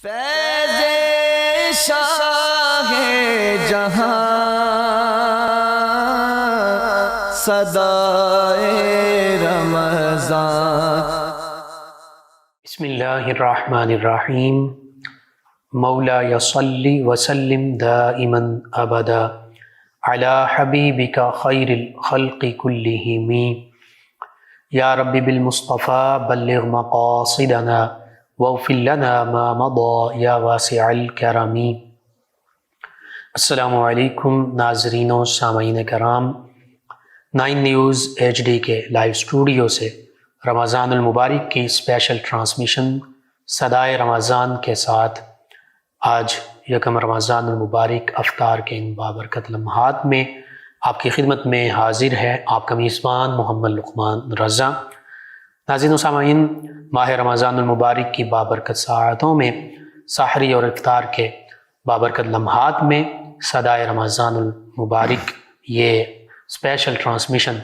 فیض شاہ جہاں صدائے رمضان۔ بسم اللہ الرحمن الرحیم۔ مولا صلی وسلم دائما ابدا علی حبیبک خیر الخلق کلہم، یا رب بالمصطفیٰ بلغ مقاصدنا واغفر لنا ما مضى یا واسع الکرم۔ السلام علیکم ناظرین و سامعین کرام، 9 نیوز HD کے لائیو اسٹوڈیو سے رمضان المبارک کی اسپیشل ٹرانسمیشن صدائے رمضان کے ساتھ آج یکم رمضان المبارک افطار کے ان بابرکت لمحات میں آپ کی خدمت میں حاضر ہے آپ کا میزبان محمد لقمان رضا۔ ناظرین و سامعین، ماہ رمضان المبارک کی بابرکت ساعتوں میں سحری اور افطار کے بابرکت لمحات میں صدائے رمضان المبارک یہ اسپیشل ٹرانسمیشن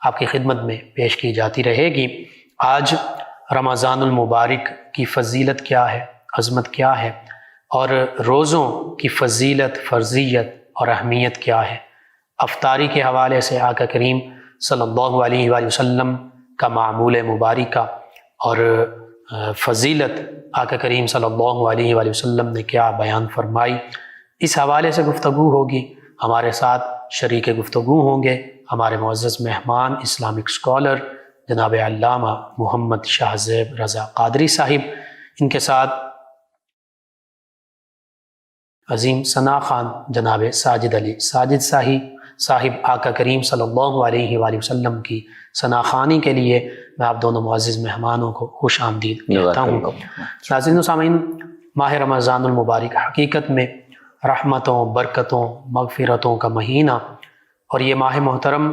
آپ کی خدمت میں پیش کی جاتی رہے گی۔ آج رمضان المبارک کی فضیلت کیا ہے، عظمت کیا ہے، اور روزوں کی فضیلت، فرضیت اور اہمیت کیا ہے، افطاری کے حوالے سے آقا کریم صلی اللہ علیہ وآلہ وسلم کا معمول مبارکہ اور فضیلت آقا کریم صلی اللہ علیہ وآلہ وسلم نے کیا بیان فرمائی، اس حوالے سے گفتگو ہوگی۔ ہمارے ساتھ شریک گفتگو ہوں گے ہمارے معزز مہمان اسلامک اسکالر جناب علامہ محمد شاہ زیب رضا قادری صاحب، ان کے ساتھ عظیم ثنا خان جناب ساجد علی ساجد صاحب آقا کریم صلی اللہ علیہ وآلہ وسلم کی ثنا خوانی کے لیے میں آپ دونوں معزز مہمانوں کو خوش آمدید کہتا ہوں۔ ناظرین و سامعین، ماہ رمضان المبارک حقیقت میں رحمتوں، برکتوں، مغفرتوں کا مہینہ، اور یہ ماہ محترم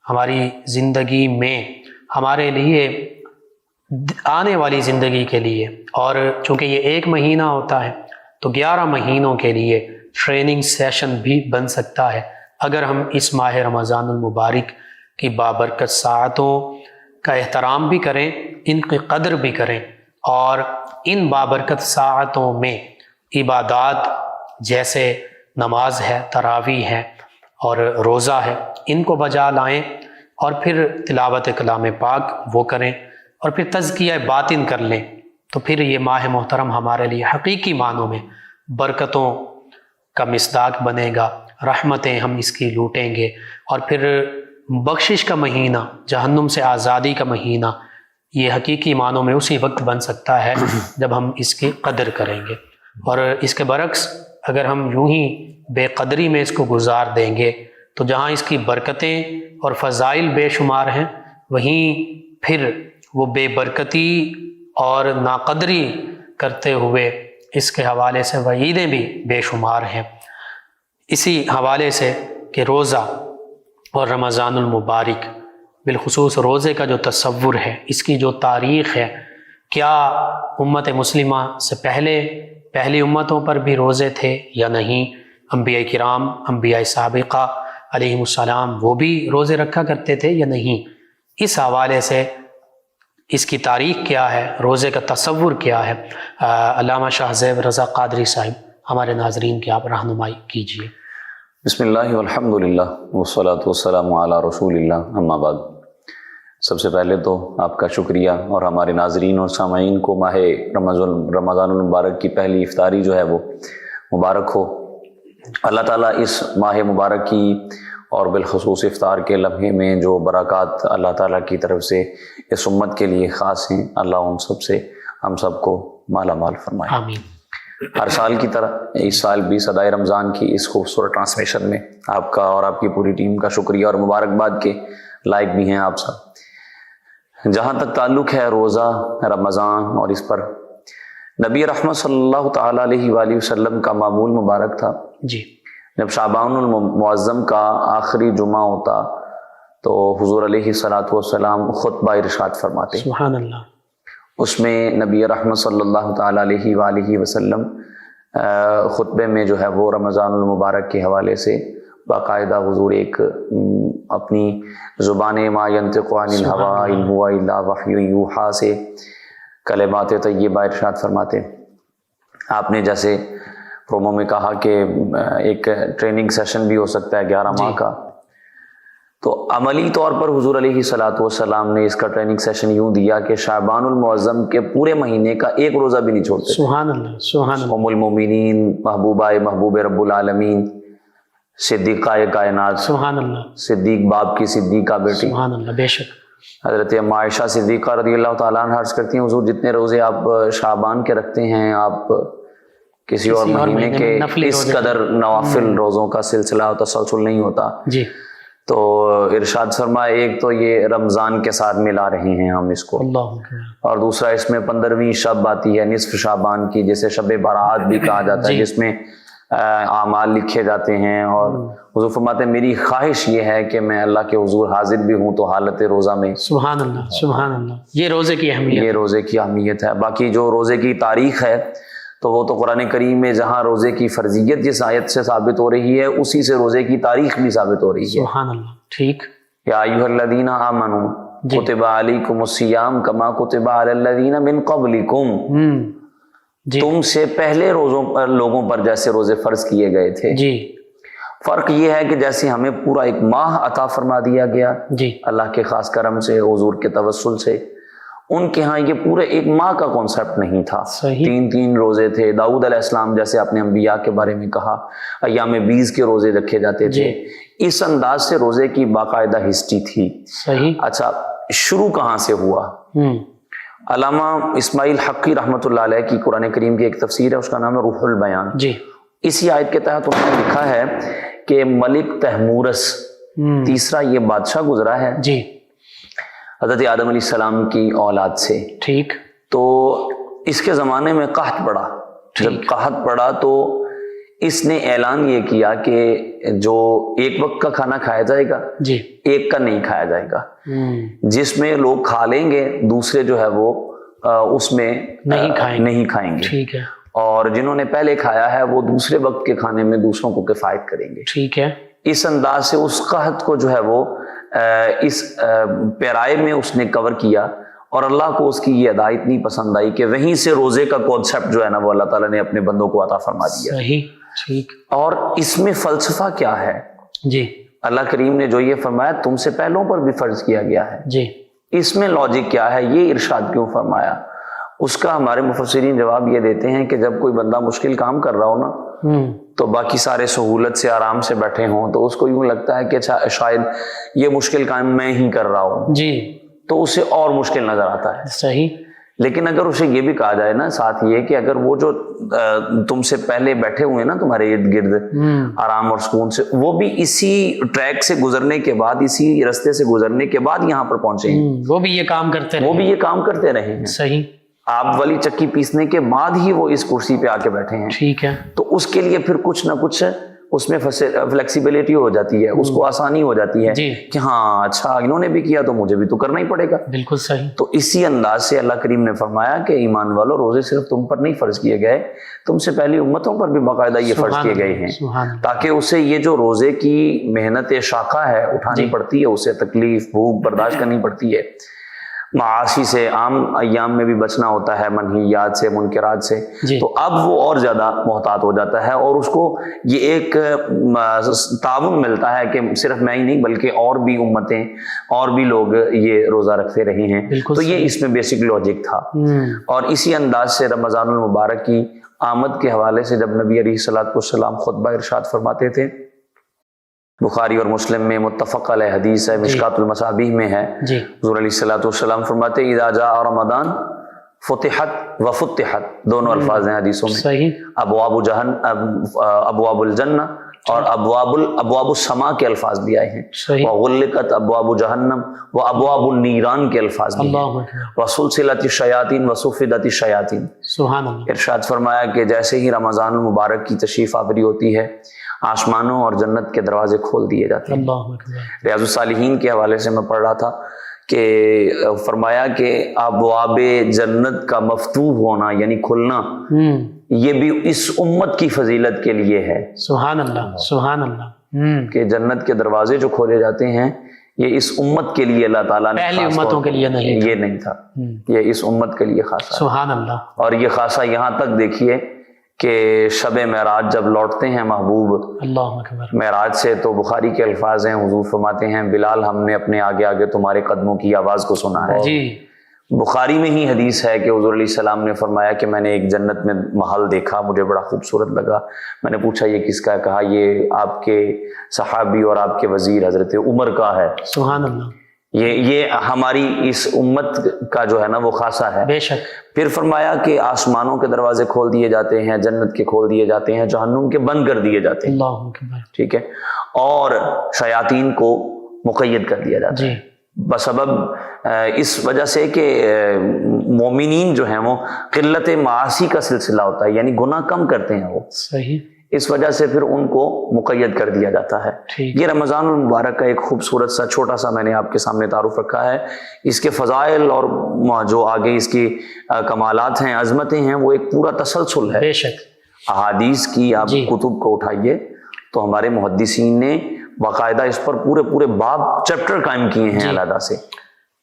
ہماری زندگی میں ہمارے لیے آنے والی زندگی کے لیے، اور چونکہ یہ ایک مہینہ ہوتا ہے تو 11 مہینوں کے لیے ٹریننگ سیشن بھی بن سکتا ہے اگر ہم اس ماہ رمضان المبارک کی بابرکت ساعتوں کا احترام بھی کریں، ان کی قدر بھی کریں، اور ان بابرکت ساعتوں میں عبادات جیسے نماز ہے، تراویح ہے اور روزہ ہے، ان کو بجا لائیں، اور پھر تلاوت کلام پاک وہ کریں، اور پھر تزکیہ باطن کر لیں، تو پھر یہ ماہ محترم ہمارے لیے حقیقی معنوں میں برکتوں کا مصداق بنے گا، رحمتیں ہم اس کی لوٹیں گے، اور پھر بخشش کا مہینہ، جہنم سے آزادی کا مہینہ، یہ حقیقی معنوں میں اسی وقت بن سکتا ہے جب ہم اس کی قدر کریں گے۔ اور اس کے برعکس اگر ہم یوں ہی بے قدری میں اس کو گزار دیں گے تو جہاں اس کی برکتیں اور فضائل بے شمار ہیں، وہیں پھر وہ بے برکتی اور ناقدری کرتے ہوئے اس کے حوالے سے وعیدیں بھی بے شمار ہیں۔ اسی حوالے سے کہ روزہ اور رمضان المبارک، بالخصوص روزے کا جو تصور ہے، اس کی جو تاریخ ہے، کیا امت مسلمہ سے پہلی امتوں پر بھی روزے تھے یا نہیں؟ انبیاء کرام، انبیاء سابقہ علیہم السلام، وہ بھی روزے رکھا کرتے تھے یا نہیں؟ اس حوالے سے اس کی تاریخ کیا ہے، روزے کا تصور کیا ہے؟ علامہ شاہ زیب رضا قادری صاحب ہمارے ناظرین کی آپ رہنمائی کیجیے۔ بسم اللہ والحمد للہ والصلاة والسلام علی رسول اللہ، اما بعد۔ سب سے پہلے تو آپ کا شکریہ، اور ہمارے ناظرین اور سامعین کو ماہ رمضان المبارک کی پہلی افطاری جو ہے وہ مبارک ہو۔ اللہ تعالیٰ اس ماہ مبارک کی اور بالخصوص افطار کے لمحے میں جو برکات اللہ تعالیٰ کی طرف سے اس امت کے لیے خاص ہیں، اللہ ان سب سے ہم سب کو مالا مال فرمائے، آمین۔ ہر سال کی طرح اس سال بھی صدائے رمضان کی اس خوبصورت ٹرانسمیشن میں آپ کا اور آپ کی پوری ٹیم کا شکریہ اور مبارکباد کے لائق بھی ہیں آپ سب۔ جہاں تک تعلق ہے روزہ رمضان اور اس پر نبی رحمت صلی اللہ تعالیٰ علیہ وآلہ وسلم کا معمول مبارک تھا، جی، جب شعبان المعظم کا آخری جمعہ ہوتا تو حضور علیہ السلام خطبہ ارشاد فرماتے، سبحان اللہ۔ اس میں نبی رحمت صلی اللہ تعالیٰ علیہ وآلہ وسلم خطبے میں جو ہے وہ رمضان المبارک کے حوالے سے باقاعدہ حضور ایک اپنی زبان ما ینطق عن الہوی ان ہوا الا وحی یوحی سے کلمات طیبہ ارشاد فرماتے آپ نے جیسے پرومو میں کہا کہ ایک ٹریننگ سیشن بھی ہو سکتا ہے 11 ماہ کا، تو عملی طور پر حضور علیہ الصلوۃ والسلام نے اس کا ٹریننگ سیشن یوں دیا کہ شعبان المعظم کے پورے مہینے کا ایک روزہ بھی نہیں چھوڑتے۔ سبحان اللہ، سبحان اللہ۔ ام المومنین، محبوبہ محبوب رب العالمین، صدیقہ کائنات، سبحان اللہ، صدیق باپ کی صدیقہ بیٹی، سبحان اللہ، بے شک۔ حضرت ام عائشہ صدیقہ رضی اللہ تعالیٰ عنہ عرض کرتی ہیں حضور جتنے روزے آپ شعبان کے رکھتے ہیں آپ کسی اور مہینے کے اس قدر نوافل روزوں کا سلسلہ و تسلسل نہیں ہوتا۔ جی، تو ارشاد فرمائے ایک تو یہ رمضان کے ساتھ ملا رہے ہیں ہم اس کو، اللہ اکبر۔ اور دوسرا اس میں 15ویں شب آتی ہے نصف شعبان کی، جسے شب برات بھی کہا جاتا ہے، جس میں اعمال لکھے جاتے ہیں، اور حضور فرماتے ہیں میری خواہش یہ ہے کہ میں اللہ کے حضور حاضر بھی ہوں تو حالت روزہ میں۔ سبحان اللہ، سبحان اللہ، یہ روزے کی اہمیت، یہ روزے کی اہمیت ہے۔ باقی جو روزے کی تاریخ ہے تو وہ تو قرآن کریم میں جہاں روزے کی فرضیت جس آیت سے ثابت ہو رہی ہے اسی سے روزے کی تاریخ بھی ثابت ہو رہی ہے۔ سبحان اللہ، ٹھیک۔ یا ایھا الذین آمنوا کتب علیکم الصیام کما کتب علی الذین من قبلکم، جی، تم سے پہلے لوگوں پر جیسے روزے فرض کیے گئے تھے۔ جی، فرق یہ ہے کہ جیسے ہمیں پورا ایک ماہ عطا فرما دیا گیا جی، اللہ کے خاص کرم سے، حضور کے توسل سے، ان کے ہاں یہ پورے ایک ماہ کا کانسیپٹ نہیں تھا، صحیح۔ 3 روزے تھے۔ داؤد علیہ السلام جیسے آپ نے انبیاء کے بارے میں کہا ایام 20 کے روزے رکھے جاتے تھے، اس انداز سے روزے کی باقاعدہ ہسٹری تھی۔ صحیح۔ اچھا، شروع کہاں سے ہوا؟ علامہ اسماعیل حقی رحمۃ اللہ علیہ کی قرآن کریم کی ایک تفسیر ہے، اس کا نام ہے روح البیان۔ جی، اسی آیت کے تحت انہوں نے لکھا ہے کہ ملک تحمورس تیسرا یہ بادشاہ گزرا ہے جی، حضرت آدم علیہ السلام کی اولاد سے، ٹھیک۔ تو اس کے زمانے میں قحط پڑا۔ جب قحط پڑا تو اس نے اعلان یہ کیا کہ جو ایک وقت کا کھانا کھایا جائے گا، جی، ایک کا نہیں کھایا جائے گا، جس میں لوگ کھا لیں گے دوسرے جو ہے وہ اس میں نہیں کھائیں گے، ٹھیک ہے، اور جنہوں نے پہلے کھایا ہے وہ دوسرے وقت کے کھانے میں دوسروں کو کفایت کریں گے، ٹھیک ہے۔ اس انداز سے اس قحط کو جو ہے وہ اس پیرائے میں اس نے کور کیا، اور اللہ کو اس کی یہ ادا اتنی پسند آئی کہ وہیں سے روزے کا کانسیپٹ جو ہے نا وہ اللہ تعالیٰ نے اپنے بندوں کو عطا فرما دیا۔ صحیح، ٹھیک۔ اور اس میں فلسفہ کیا ہے؟ جی، اللہ کریم نے جو یہ فرمایا تم سے پہلوں پر بھی فرض کیا گیا ہے، جی، اس میں لاجک کیا ہے؟ یہ ارشاد کیوں فرمایا؟ اس کا ہمارے مفسرین جواب یہ دیتے ہیں کہ جب کوئی بندہ مشکل کام کر رہا ہو نا تو باقی سارے سہولت سے آرام سے بیٹھے ہوں تو اس کو یوں لگتا ہے کہ شاید یہ مشکل کام میں ہی کر رہا ہوں، جی، تو اسے اور مشکل نظر آتا ہے۔ صحیح۔ لیکن اگر اسے یہ بھی کہا جائے نا ساتھ یہ کہ اگر وہ جو تم سے پہلے بیٹھے ہوئے نا تمہارے ارد گرد آرام اور سکون سے، وہ بھی اسی ٹریک سے گزرنے کے بعد، اسی رستے سے گزرنے کے بعد یہاں پر پہنچے ہیں، وہ بھی یہ کام کرتے رہے، وہ بھی یہ کام کرتے رہے ہیں۔ صحیح۔ آپ والی چکی پیسنے کے بعد ہی وہ اس کرسی پہ آ کے بیٹھے ہیں، ٹھیک ہے۔ تو اس کے لیے پھر کچھ نہ کچھ اس میں فلیکسیبلٹی ہو جاتی ہے، اس کو آسانی ہو جاتی ہے کہ ہاں اچھا انہوں نے بھی کیا تو مجھے بھی تو کرنا ہی پڑے گا۔ بالکل صحیح۔ تو اسی انداز سے اللہ کریم نے فرمایا کہ ایمان والو روزے صرف تم پر نہیں فرض کیے گئے، تم سے پہلی امتوں پر بھی باقاعدہ یہ فرض کیے گئے ہیں، تاکہ اسے یہ جو روزے کی محنت شاقہ ہے اٹھانی پڑتی ہے، اسے تکلیف بھوک برداشت کرنی پڑتی ہے، معاصی سے عام ایام میں بھی بچنا ہوتا ہے، منہیات سے منکرات سے، تو اب وہ اور زیادہ محتاط ہو جاتا ہے، اور اس کو یہ ایک تعاون ملتا ہے کہ صرف میں ہی نہیں بلکہ اور بھی امتیں اور بھی لوگ یہ روزہ رکھتے رہے ہیں، تو یہ اس میں بیسک لاجک تھا۔ اور اسی انداز سے رمضان المبارک کی آمد کے حوالے سے جب نبی علیہ الصلوۃ والسلام خطبہ ارشاد فرماتے تھے، بخاری اور مسلم میں متفق علیہ حدیث ہے، مشکات المصابیح میں ہے، حضور علیہ الصلوۃ والسلام فرماتے ہیں اذا جاء رمضان فتحت وفتحت، دونوں الفاظ ہیں حدیثوں میں، ابواب الجنہ اور ابواب السماء کے الفاز بھی آئے ہیں، وغلقت ابواب جہنم وابواب النیران کے الفاظ بھی ہیں، وسلسلت الشیاطین وصفدت الشیاطین۔ سبحان اللہ۔ ارشاد فرمایا کہ جیسے ہی رمضان المبارک کی تشریف آوری ہوتی ہے آسمانوں اور جنت کے دروازے کھول دیے جاتے ہیں۔ ریاض الصالحین کے حوالے سے میں پڑھ رہا تھا کہ فرمایا کہ ابواب جنت کا مفتوح ہونا یعنی کھلنا یہ بھی اس امت کی فضیلت کے لیے ہے۔ سبحان اللہ، سبحان اللہ۔ کہ جنت کے دروازے جو کھولے جاتے ہیں یہ اس امت کے لیے اللہ تعالیٰ نے، پہلی امتوں کے لیے نہیں، یہ نہیں تھا، یہ اس امت کے لیے خاصا، سبحان اللہ۔ اور یہ خاصا یہاں تک دیکھیے کہ شب معراج جب لوٹتے ہیں محبوب اللہ اکبر، معراج سے، تو بخاری کے الفاظ ہیں، حضور فرماتے ہیں بلال ہم نے اپنے آگے آگے تمہارے قدموں کی آواز کو سنا ہے۔ جی بخاری میں ہی حدیث ہے کہ حضور علیہ السلام نے فرمایا کہ میں نے ایک جنت میں محل دیکھا، مجھے بڑا خوبصورت لگا، میں نے پوچھا یہ کس کا ہے؟ کہا یہ آپ کے صحابی اور آپ کے وزیر حضرت عمر کا ہے۔ سبحان اللہ، یہ ہماری اس امت کا جو ہے نا وہ خاصہ ہے۔ بے شک، پھر فرمایا کہ آسمانوں کے دروازے کھول دیے جاتے ہیں، جنت کے کھول دیے جاتے ہیں، جہنم کے بند کر دیے جاتے ہیں، اللہ اکبر، ٹھیک ہے، اور شیاطین کو مقید کر دیا جاتا ہے جی بسبب اس وجہ سے کہ مومنین جو ہیں وہ قلت معاصی کا سلسلہ ہوتا ہے، یعنی گناہ کم کرتے ہیں وہ، صحیح، اس وجہ سے پھر ان کو مقید کر دیا جاتا ہے۔ ٹھیک، یہ رمضان المبارک کا ایک خوبصورت سا چھوٹا سا میں نے آپ کے سامنے تعارف رکھا ہے۔ اس کے فضائل اور جو آگے اس کی کمالات ہیں، عظمتیں ہیں، وہ ایک پورا تسلسل ہے۔ بے شک، احادیث کی آپ جی کتب کو اٹھائیے تو ہمارے محدثین نے باقاعدہ اس پر پورے باب چیپٹر قائم کیے ہیں علیحدہ سے۔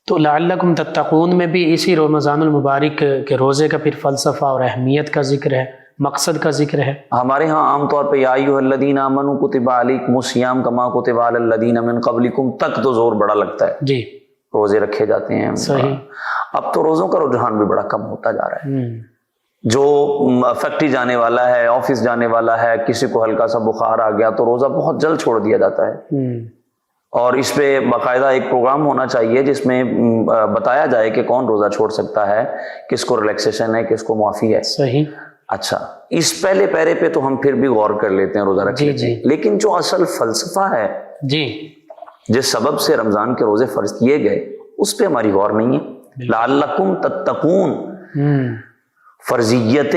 تو لعلکم تتقون میں بھی اسی رمضان المبارک کے روزے کا پھر فلسفہ اور اہمیت کا ذکر ہے، مقصد کا ذکر ہے۔ ہمارے ہاں عام طور پہ یا ایھا الذین آمنوا کتب علیکم الصیام کما کتب علی الذین من قبلکم تک تو زور بڑا لگتا ہے، جی روزے رکھے جاتے ہیں۔ صحیح، اب تو روزوں کا رجحان بھی بڑا کم ہوتا جا رہا ہے۔ ہوں، جو فیکٹری جانے والا ہے، آفس جانے والا ہے، کسی کو ہلکا سا بخار آ گیا تو روزہ بہت جلد چھوڑ دیا جاتا ہے، ہوں، اور اس پہ باقاعدہ ایک پروگرام ہونا چاہیے جس میں بتایا جائے کہ کون روزہ چھوڑ سکتا ہے، کس کو ریلیکسیشن ہے، کس کو معافی ہے۔ صحیح، اچھا، اس پہلے پیرے پہ تو ہم پھر بھی غور کر لیتے ہیں، روزہ رکھ جی لیتے ہیں، جی لیکن جو اصل فلسفہ ہے جی، جس سبب سے رمضان کے روزے فرض کیے گئے اس پہ ہماری غور نہیں ہے۔ لعلکم تتقون، ہوں، فرضیت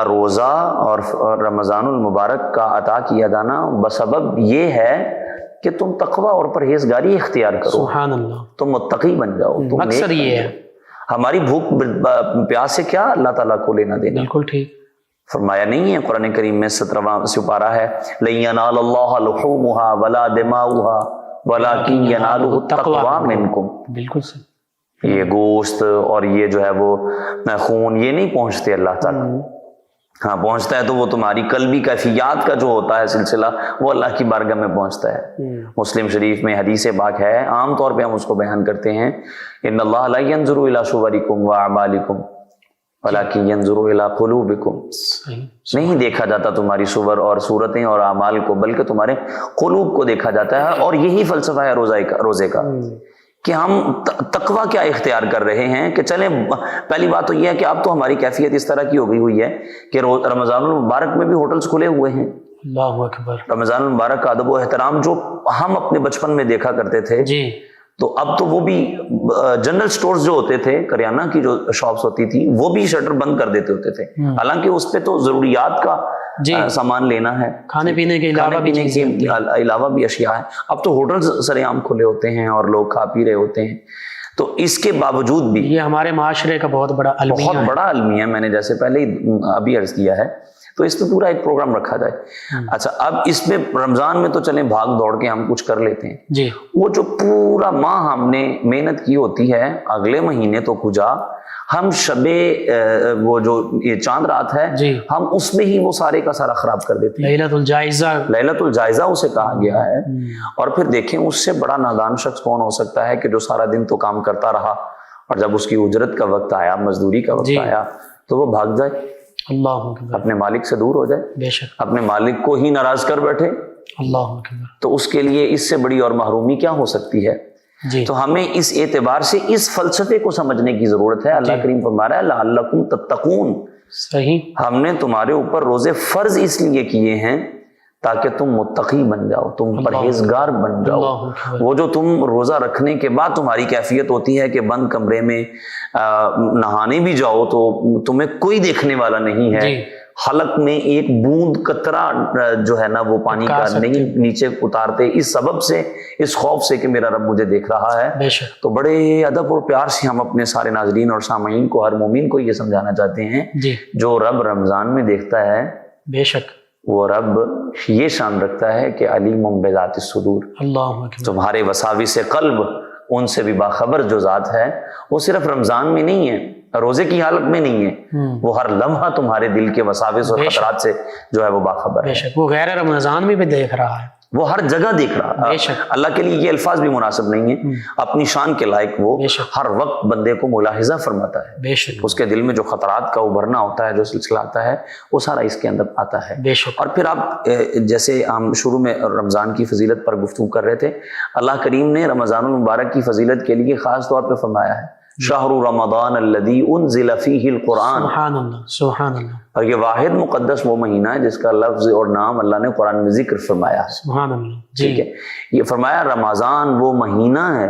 روزہ اور رمضان المبارک کا عطا کیا جانا بسبب یہ ہے کہ تم تقوی اور پرہیزگاری اختیار کرو، سبحان اللہ، تم متقی بن جاؤ، تم مقصد نیک یہ بن ہے، جاؤ۔ ہماری بھوک پیاس سے کیا اللہ تعالیٰ کو لینا دینا؟ بالکل ٹھیک، فرمایا نہیں ہے قرآن کریم میں 17واں سپارہ ہے، لَن يَنَالَ اللَّهَ لُحُومُهَا وَلَا دِمَاؤُهَا وَلَكِنْ يَنَالُهُ التَّقْوَى مِنْكُمْ۔ بالکل صحیح، یہ گوشت اور یہ جو ہے وہ خون یہ نہیں پہنچتے اللہ تک، ہاں پہنچتا ہے تو وہ تمہاری قلبی کیفیات کا جو ہوتا ہے سلسلہ وہ اللہ کی بارگاہ میں پہنچتا ہے۔ مسلم شریف میں حدیث پاک ہے، عام طور پہ ہم اس کو بیان کرتے ہیں، ان اللہ لا ينظر الى صورکم واعمالکم ولکن ينظر الى قلوبکم، صحیح، نہیں دیکھا جاتا تمہاری صور اور صورتیں اور اعمال کو، بلکہ تمہارے قلوب کو دیکھا جاتا ہے۔ اور یہی فلسفہ ہے روزے کا کہ ہم تقوی کیا اختیار کر رہے ہیں کہ چلیں، پہلی بات تو یہ ہے کہ اب تو ہماری کیفیت اس طرح کی ہو گئی ہوئی ہے کہ رمضان المبارک میں بھی ہوٹلز کھلے ہوئے ہیں۔ اللہ اکبر، رمضان المبارک کا ادب و احترام جو ہم اپنے بچپن میں دیکھا کرتے تھے، جی تو اب تو وہ بھی جنرل سٹورز جو ہوتے تھے، کریانہ کی جو شاپس ہوتی تھی، وہ بھی شٹر بند کر دیتے ہوتے تھے، حالانکہ اس پہ تو ضروریات کا جی سامان لینا ہے، کھانے پینے کے علاوہ بھی چیزیں ہوتی ہیں۔ علاوہ بھی اشیاء ہیں۔ اب تو ہوٹلز سر عام کھلے ہوتے ہیں اور لوگ کھا پی رہے ہوتے ہیں، تو اس کے باوجود بھی یہ ہمارے معاشرے کا بہت بڑا المیہ بہت ہے۔ بڑا المیہ، میں نے جیسے پہلے ہی ابھی عرض کیا ہے، تو اس پہ پورا ایک پروگرام رکھا جائے۔ اچھا، اب اس میں رمضان میں تو چلیں بھاگ دوڑ کے ہم کچھ کر لیتے ہیں، جی وہ جو پورا ماہ ہم نے محنت کی ہوتی ہے، اگلے مہینے تو کجا ہم وہ جو یہ چاند رات ہے، جی ہم اس میں ہی وہ سارے کا سارا خراب کر دیتے ہیں۔ لیلۃ الجائزہ، لیلۃ الجائزہ اسے کہا گیا ہے، اور پھر دیکھیں اس سے بڑا نادان شخص کون ہو سکتا ہے کہ جو سارا دن تو کام کرتا رہا اور جب اس کی اجرت کا وقت آیا، مزدوری کا وقت آیا، تو وہ بھاگ جائے، اللہ اکبر، اپنے مالک سے دور ہو جائے، بے شک، اپنے مالک کو ہی ناراض کر بیٹھے، اللہ اکبر، تو اس کے لیے اس سے بڑی اور محرومی کیا ہو سکتی ہے؟ جی تو ہمیں اس اعتبار سے اس فلسفے کو سمجھنے کی ضرورت ہے۔ اللہ کریم فرما رہا ہے لعلکم تتقون، صحیح، ہم نے تمہارے اوپر روزے فرض اس لیے کیے ہیں تاکہ تم متقی بن جاؤ، تم پرہیزگار بن جاؤ۔ اللہ اکبر، وہ جو تم روزہ رکھنے کے بعد تمہاری کیفیت ہوتی ہے کہ بند کمرے میں نہانے بھی جاؤ تو تمہیں کوئی دیکھنے والا نہیں ہے، جی حلق میں ایک بوند قطرہ جو ہے نا وہ پانی کا نہیں نیچے اتارتے، اس سبب سے، اس خوف سے کہ میرا رب مجھے دیکھ رہا ہے۔ بے شک، تو بڑے ادب اور پیار سے ہم اپنے سارے ناظرین اور سامعین کو، ہر مومن کو یہ سمجھانا چاہتے ہیں، جی جو رب رمضان میں دیکھتا ہے بے شک، وہ رب یہ شان رکھتا ہے کہ علیم بذات الصدور، اللہ اکبر، تمہارے وساوس قلب ان سے بھی باخبر جو ذات ہے، وہ صرف رمضان میں نہیں ہے، روزے کی حالت میں نہیں ہے، وہ ہر لمحہ تمہارے دل کے وساوس اور خطرات سے جو ہے وہ باخبر ہے۔ بے شک وہ غیر رمضان میں بھی دیکھ رہا ہے، وہ ہر جگہ دیکھ رہا ہے۔ اللہ کے لیے یہ الفاظ بھی مناسب نہیں ہیں، اپنی شان کے لائق وہ ہر وقت بندے کو ملاحظہ فرماتا ہے، بے شک اس کے دل میں جو خطرات کا ابھرنا ہوتا ہے، جو سلسلہ آتا ہے، وہ سارا اس کے اندر آتا ہے۔ بے شک۔ اور پھر آپ جیسے ہم شروع میں رمضان کی فضیلت پر گفتگو کر رہے تھے، اللہ کریم نے رمضان المبارک کی فضیلت کے لیے خاص طور پہ فرمایا ہے شہر رمضان الذی انزل فیہ القرآن، سبحان اللہ سبحان اللہ، اور یہ واحد مقدس وہ مہینہ ہے جس کا لفظ اور نام اللہ نے قرآن میں ذکر فرمایا ہے۔ سبحان اللہ ٹھیک ہے، یہ فرمایا رمضان وہ مہینہ ہے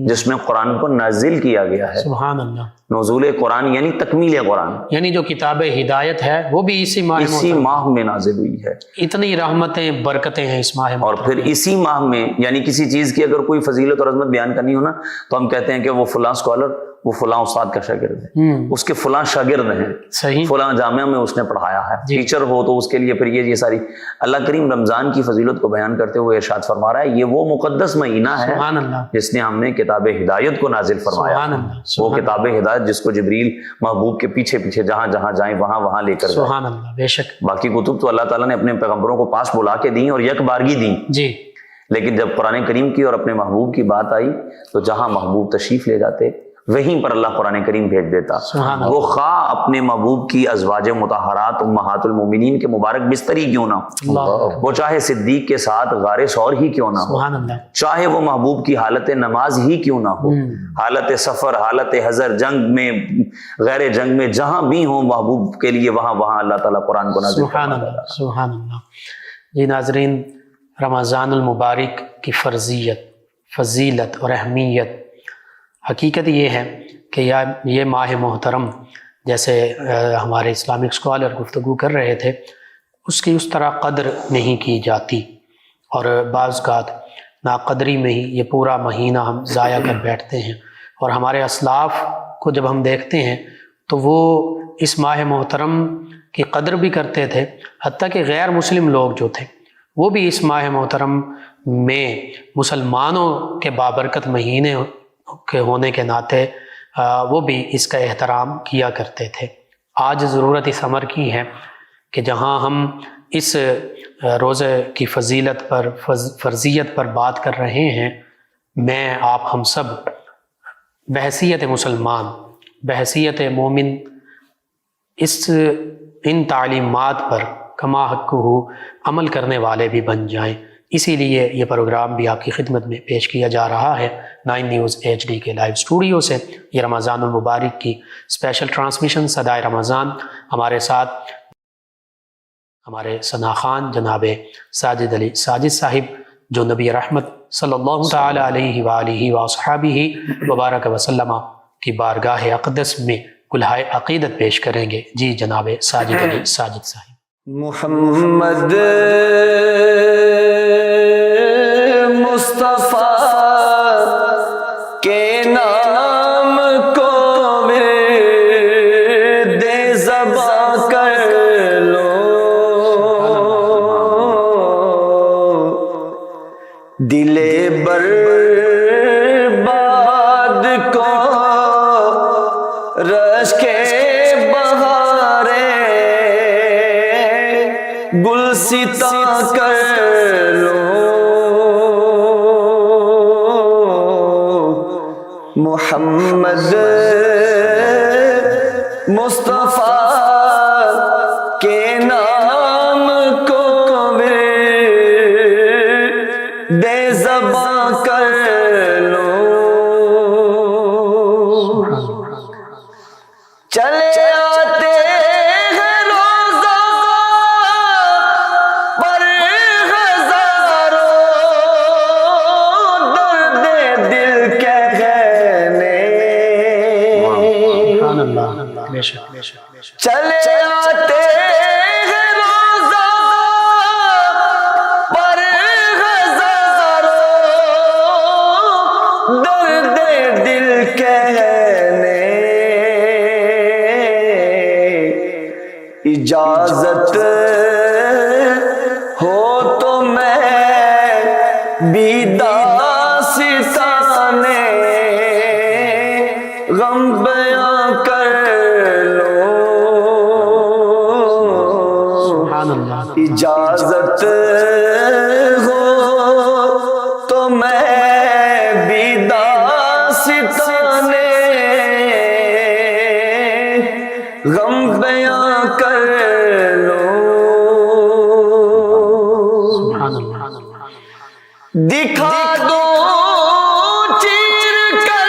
جس میں قرآن کو نازل کیا گیا ہے۔ سبحان اللہ، نزول قرآن یعنی تکمیل قرآن، یعنی جو کتاب ہدایت ہے وہ بھی اسی ماہ میں نازل ہوئی ہے۔ اتنی رحمتیں برکتیں ہیں اس ماہ اور پھر اسی ماہ میں، یعنی کسی چیز کی اگر کوئی فضیلت اور عظمت بیان کرنی ہو نا، تو ہم کہتے ہیں کہ وہ فلاں اسکالر، وہ فلاں استاد کا شاگرد ہے، اس کے فلاں شاگرد ہیں، صحیح، فلاں جامعہ میں اس نے پڑھایا ہے، ٹیچر ہو تو اس کے لیے پھر یہ ساری۔ اللہ کریم رمضان کی فضیلت کو بیان کرتے ہوئے ارشاد فرما رہا ہے یہ وہ مقدس مہینہ ہے سبحان اللہ، جس نے ہم نے کتاب ہدایت کو نازل فرمایا۔ سبحان اللہ، وہ کتاب ہدایت جس کو جبریل محبوب کے پیچھے پیچھے جہاں جہاں جائیں وہاں وہاں لے کر سبحان اللہ، بے شک۔ باقی کتب تو اللہ تعالیٰ نے اپنے پیغمبروں کو پاس بلا کے دیں اور یک بارگی دیں، جی، لیکن جب قرآن کریم کی اور اپنے محبوب کی بات آئی تو جہاں محبوب تشریف لے جاتے وہیں پر اللہ قرآن کریم بھیج دیتا۔ وہ خواہ اپنے محبوب کی ازواج مطہرات امہات المومنین کے مبارک بستری کیوں نہ ہو، وہ چاہے صدیق کے ساتھ غار ثور ہی کیوں نہ ہو، چاہے وہ محبوب کی حالت نماز ہی کیوں نہ ہو، حالت سفر، حالت حضر، جنگ میں، غیر جنگ میں، جہاں بھی ہوں محبوب کے لیے وہاں وہاں اللہ تعالیٰ قرآن کو نازل سبحان اللہ سبحان اللہ۔ جی ناظرین، رمضان المبارک کی فرضیت، فضیلت اور اہمیت، حقیقت یہ ہے کہ یہ ماہ محترم جیسے ہمارے اسلامک اسکالر گفتگو کر رہے تھے، اس کی اس طرح قدر نہیں کی جاتی، اور بعض اوقات ناقدری میں ہی یہ پورا مہینہ ہم ضائع کر بیٹھتے ہیں۔ اور ہمارے اسلاف کو جب ہم دیکھتے ہیں تو وہ اس ماہ محترم کی قدر بھی کرتے تھے، حتیٰ کہ غیر مسلم لوگ جو تھے وہ بھی اس ماہ محترم میں مسلمانوں کے بابرکت مہینے کے ہونے کے ناطے وہ بھی اس کا احترام کیا کرتے تھے۔ آج ضرورت اس امر کی ہے کہ جہاں ہم اس روزے کی فضیلت پر، فرضیت پر بات کر رہے ہیں، میں آپ ہم سب بحیثیت مسلمان، بحیثیت مومن ان تعلیمات پر کما حق عمل کرنے والے بھی بن جائیں۔ اسی لیے یہ پروگرام بھی آپ کی خدمت میں پیش کیا جا رہا ہے 9 نیوز HD کے لائیو اسٹوڈیو سے۔ یہ رمضان المبارک کی اسپیشل ٹرانسمیشن صدائے رمضان، ہمارے ساتھ ہمارے ثنا خان جناب ساجد علی ساجد صاحب، جو نبی رحمت صلی اللہ تعالی علیہ وآلہ وصحبہ وبارک وسلم کی بارگاہ اقدس میں کلہائے عقیدت پیش کریں گے۔ جی جناب ساجد علی ساجد صاحب۔ محمد مصطفیٰ کے نام کو ورد زباں کر لو، دل برباد کو رش کے گلستاں کر لو، محمد مصطفیٰ کے نام کو ورد زباں کر لو، چلے آتے چلے آتے ہیں روزہ پر ہزاروں، درد دل کہنے، اجازت ہو تو میں بھی داستانے غم بیان کر سبحان اللہ. اجازت ہو تو میں بھی داستانے غم بیاں کر لوں. سبحان اللہ. دکھا دو چیر کر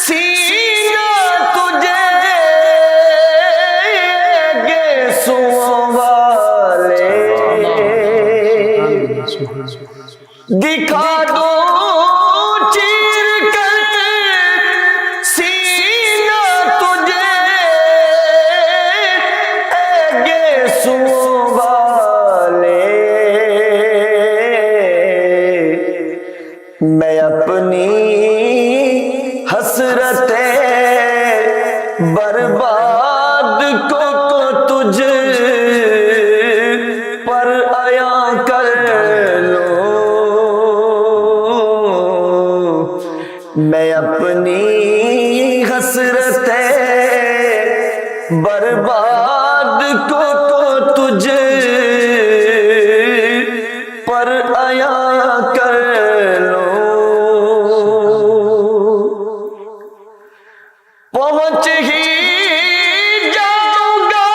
سینہ تجھے گیسوں والے. دکھا دو چیر کر سینہ تجھے گیسوں والے. میں اپنی حسرت برباد کو تجھ پر عیاں کر لوں. میں اپنی حسرت برباد کو تجھ پر عیاں کر لوں. پہنچ ہی جاؤں گا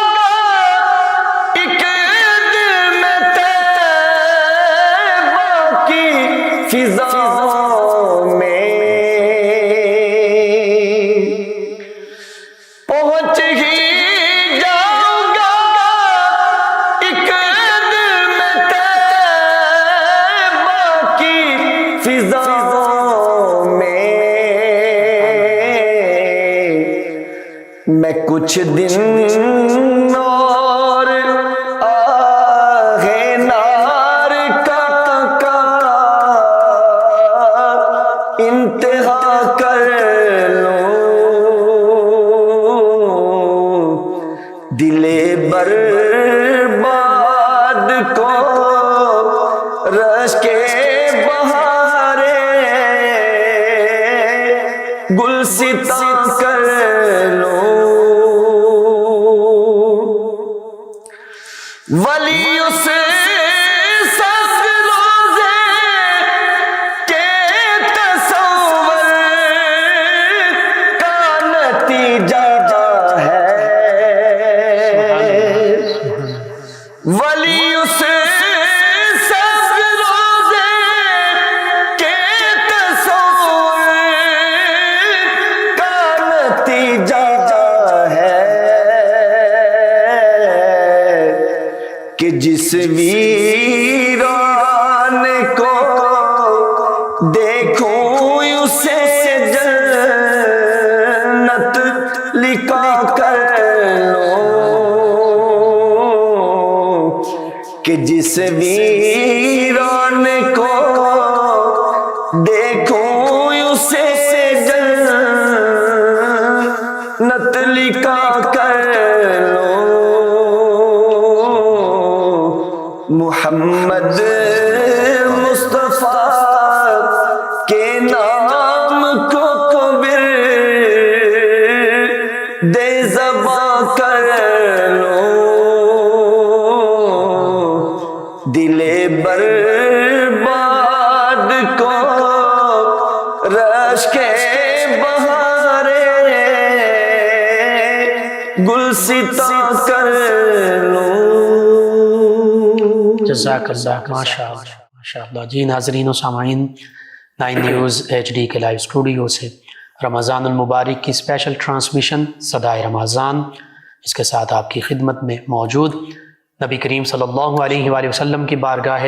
ایک دل میں طیبہ کی فضاؤں میں. پہنچ ہی جاؤں گا ایک دل میں طیبہ کی فضاؤں میں. میں کچھ دن اور آہ نار کا انتہا کر لوں. دل برباد کو رش کے بہارے گلستاں کر لوں. ولی اس سخت روزے کے تصور کا نتیجہ ہے. ولی اس سخت روزے کے تصور کا نتیجہ ہے کہ جس ویران کو دیکھوں اسے جنت لکھا کر لوں. کہ جس ویران کو دیکھوں اسے جنت لکھا کر لوں. محمد مصطفیٰ کے نام کو دے زباں کر لوں. دل برباد کو رش کے بہارے گلستاں کر لوں. جزاک اللہ. ماشاء اللہ ماشاء اللہ. جی ناظرین و سامعین، 9 نیوز HD کے لائیو اسٹوڈیو سے رمضان المبارک کی اسپیشل ٹرانسمیشن صدائے رمضان اس کے ساتھ آپ کی خدمت میں موجود نبی کریم صلی اللہ علیہ وآلہ وسلم کی بارگاہ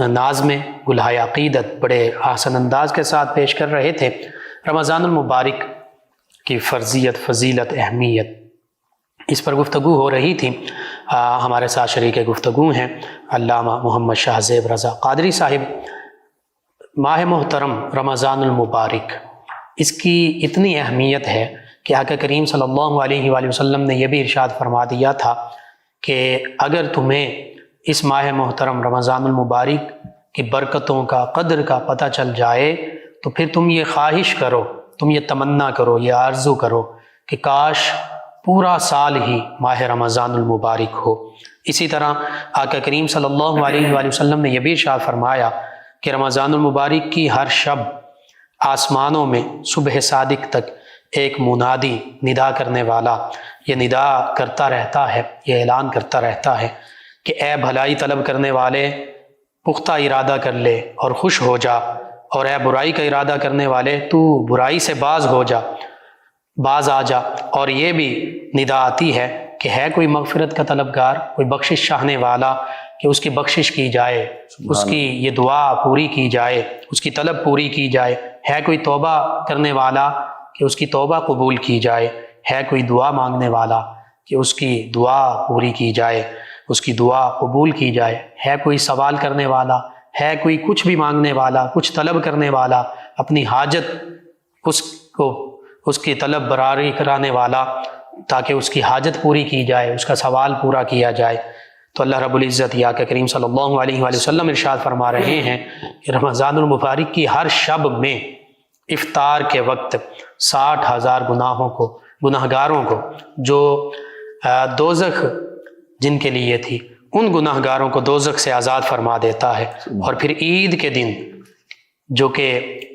ناز میں گلہائے عقیدت بڑے آسن انداز کے ساتھ پیش کر رہے تھے. رمضان المبارک کی فرضیت، فضیلت، اہمیت، اس پر گفتگو ہو رہی تھی. ہمارے ساتھ شریک گفتگو ہیں علامہ محمد شاہ زیب رضا قادری صاحب. ماہ محترم رمضان المبارک، اس کی اتنی اہمیت ہے کہ آقا کریم صلی اللہ علیہ وآلہ وسلم نے یہ بھی ارشاد فرما دیا تھا کہ اگر تمہیں اس ماہ محترم رمضان المبارک کی برکتوں کا، قدر کا پتہ چل جائے تو پھر تم یہ خواہش کرو، تم یہ تمنا کرو، یہ آرزو کرو کہ کاش پورا سال ہی ماہ رمضان المبارک ہو۔ اسی طرح آقا کریم صلی اللہ علیہ وآلہ وسلم نے یہ بھی ارشاد فرمایا کہ رمضان المبارک کی ہر شب آسمانوں میں صبح صادق تک ایک منادی ندا کرنے والا یہ ندا کرتا رہتا ہے، یہ اعلان کرتا رہتا ہے کہ اے بھلائی طلب کرنے والے پختہ ارادہ کر لے اور خوش ہو جا، اور اے برائی کا ارادہ کرنے والے تو برائی سے باز آ جا۔ اور یہ بھی ندا آتی ہے کہ ہے کوئی مغفرت کا طلبگار، کوئی بخشش چاہنے والا کہ اس کی بخشش کی جائے، اس کی یہ دعا پوری کی جائے، اس کی طلب پوری کی جائے، ہے کوئی توبہ کرنے والا کہ اس کی توبہ قبول کی جائے، ہے کوئی دعا مانگنے والا کہ اس کی دعا پوری کی جائے، اس کی دعا قبول کی جائے، ہے کوئی سوال کرنے والا، ہے کوئی کچھ بھی مانگنے والا، کچھ طلب کرنے والا، اپنی حاجت اس کی طلب براری کرانے والا تاکہ اس کی حاجت پوری کی جائے، اس کا سوال پورا کیا جائے، تو اللہ رب العزت یا کہ کریم صلی اللہ علیہ وآلہ وسلم ارشاد فرما رہے ہیں کہ رمضان المبارک کی ہر شب میں افطار کے وقت 60,000 گناہ گاروں کو جو دوزخ جن کے لیے تھی ان گناہ گاروں کو دوزخ سے آزاد فرما دیتا ہے۔ اور پھر عید کے دن جو کہ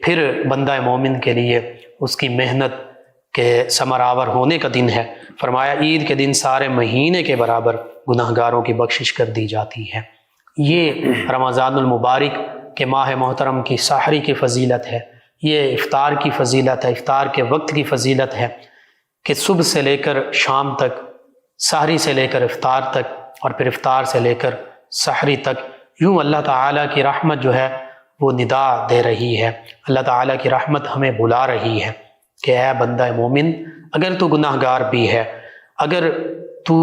پھر بندہ مومن کے لیے اس کی محنت کے ثمر آور ہونے کا دن ہے، فرمایا عید کے دن سارے مہینے کے برابر گناہ گاروں کی بخشش کر دی جاتی ہے۔ یہ رمضان المبارک کے ماہ محترم کی سحری کی فضیلت ہے، یہ افطار کی فضیلت ہے، افطار کے وقت کی فضیلت ہے کہ صبح سے لے کر شام تک، سحری سے لے کر افطار تک، اور پھر افطار سے لے کر سحری تک یوں اللہ تعالیٰ کی رحمت جو ہے وہ ندا دے رہی ہے، اللہ تعالیٰ کی رحمت ہمیں بلا رہی ہے کہ اے بندہ مومن، اگر تو گناہ گار بھی ہے، اگر تو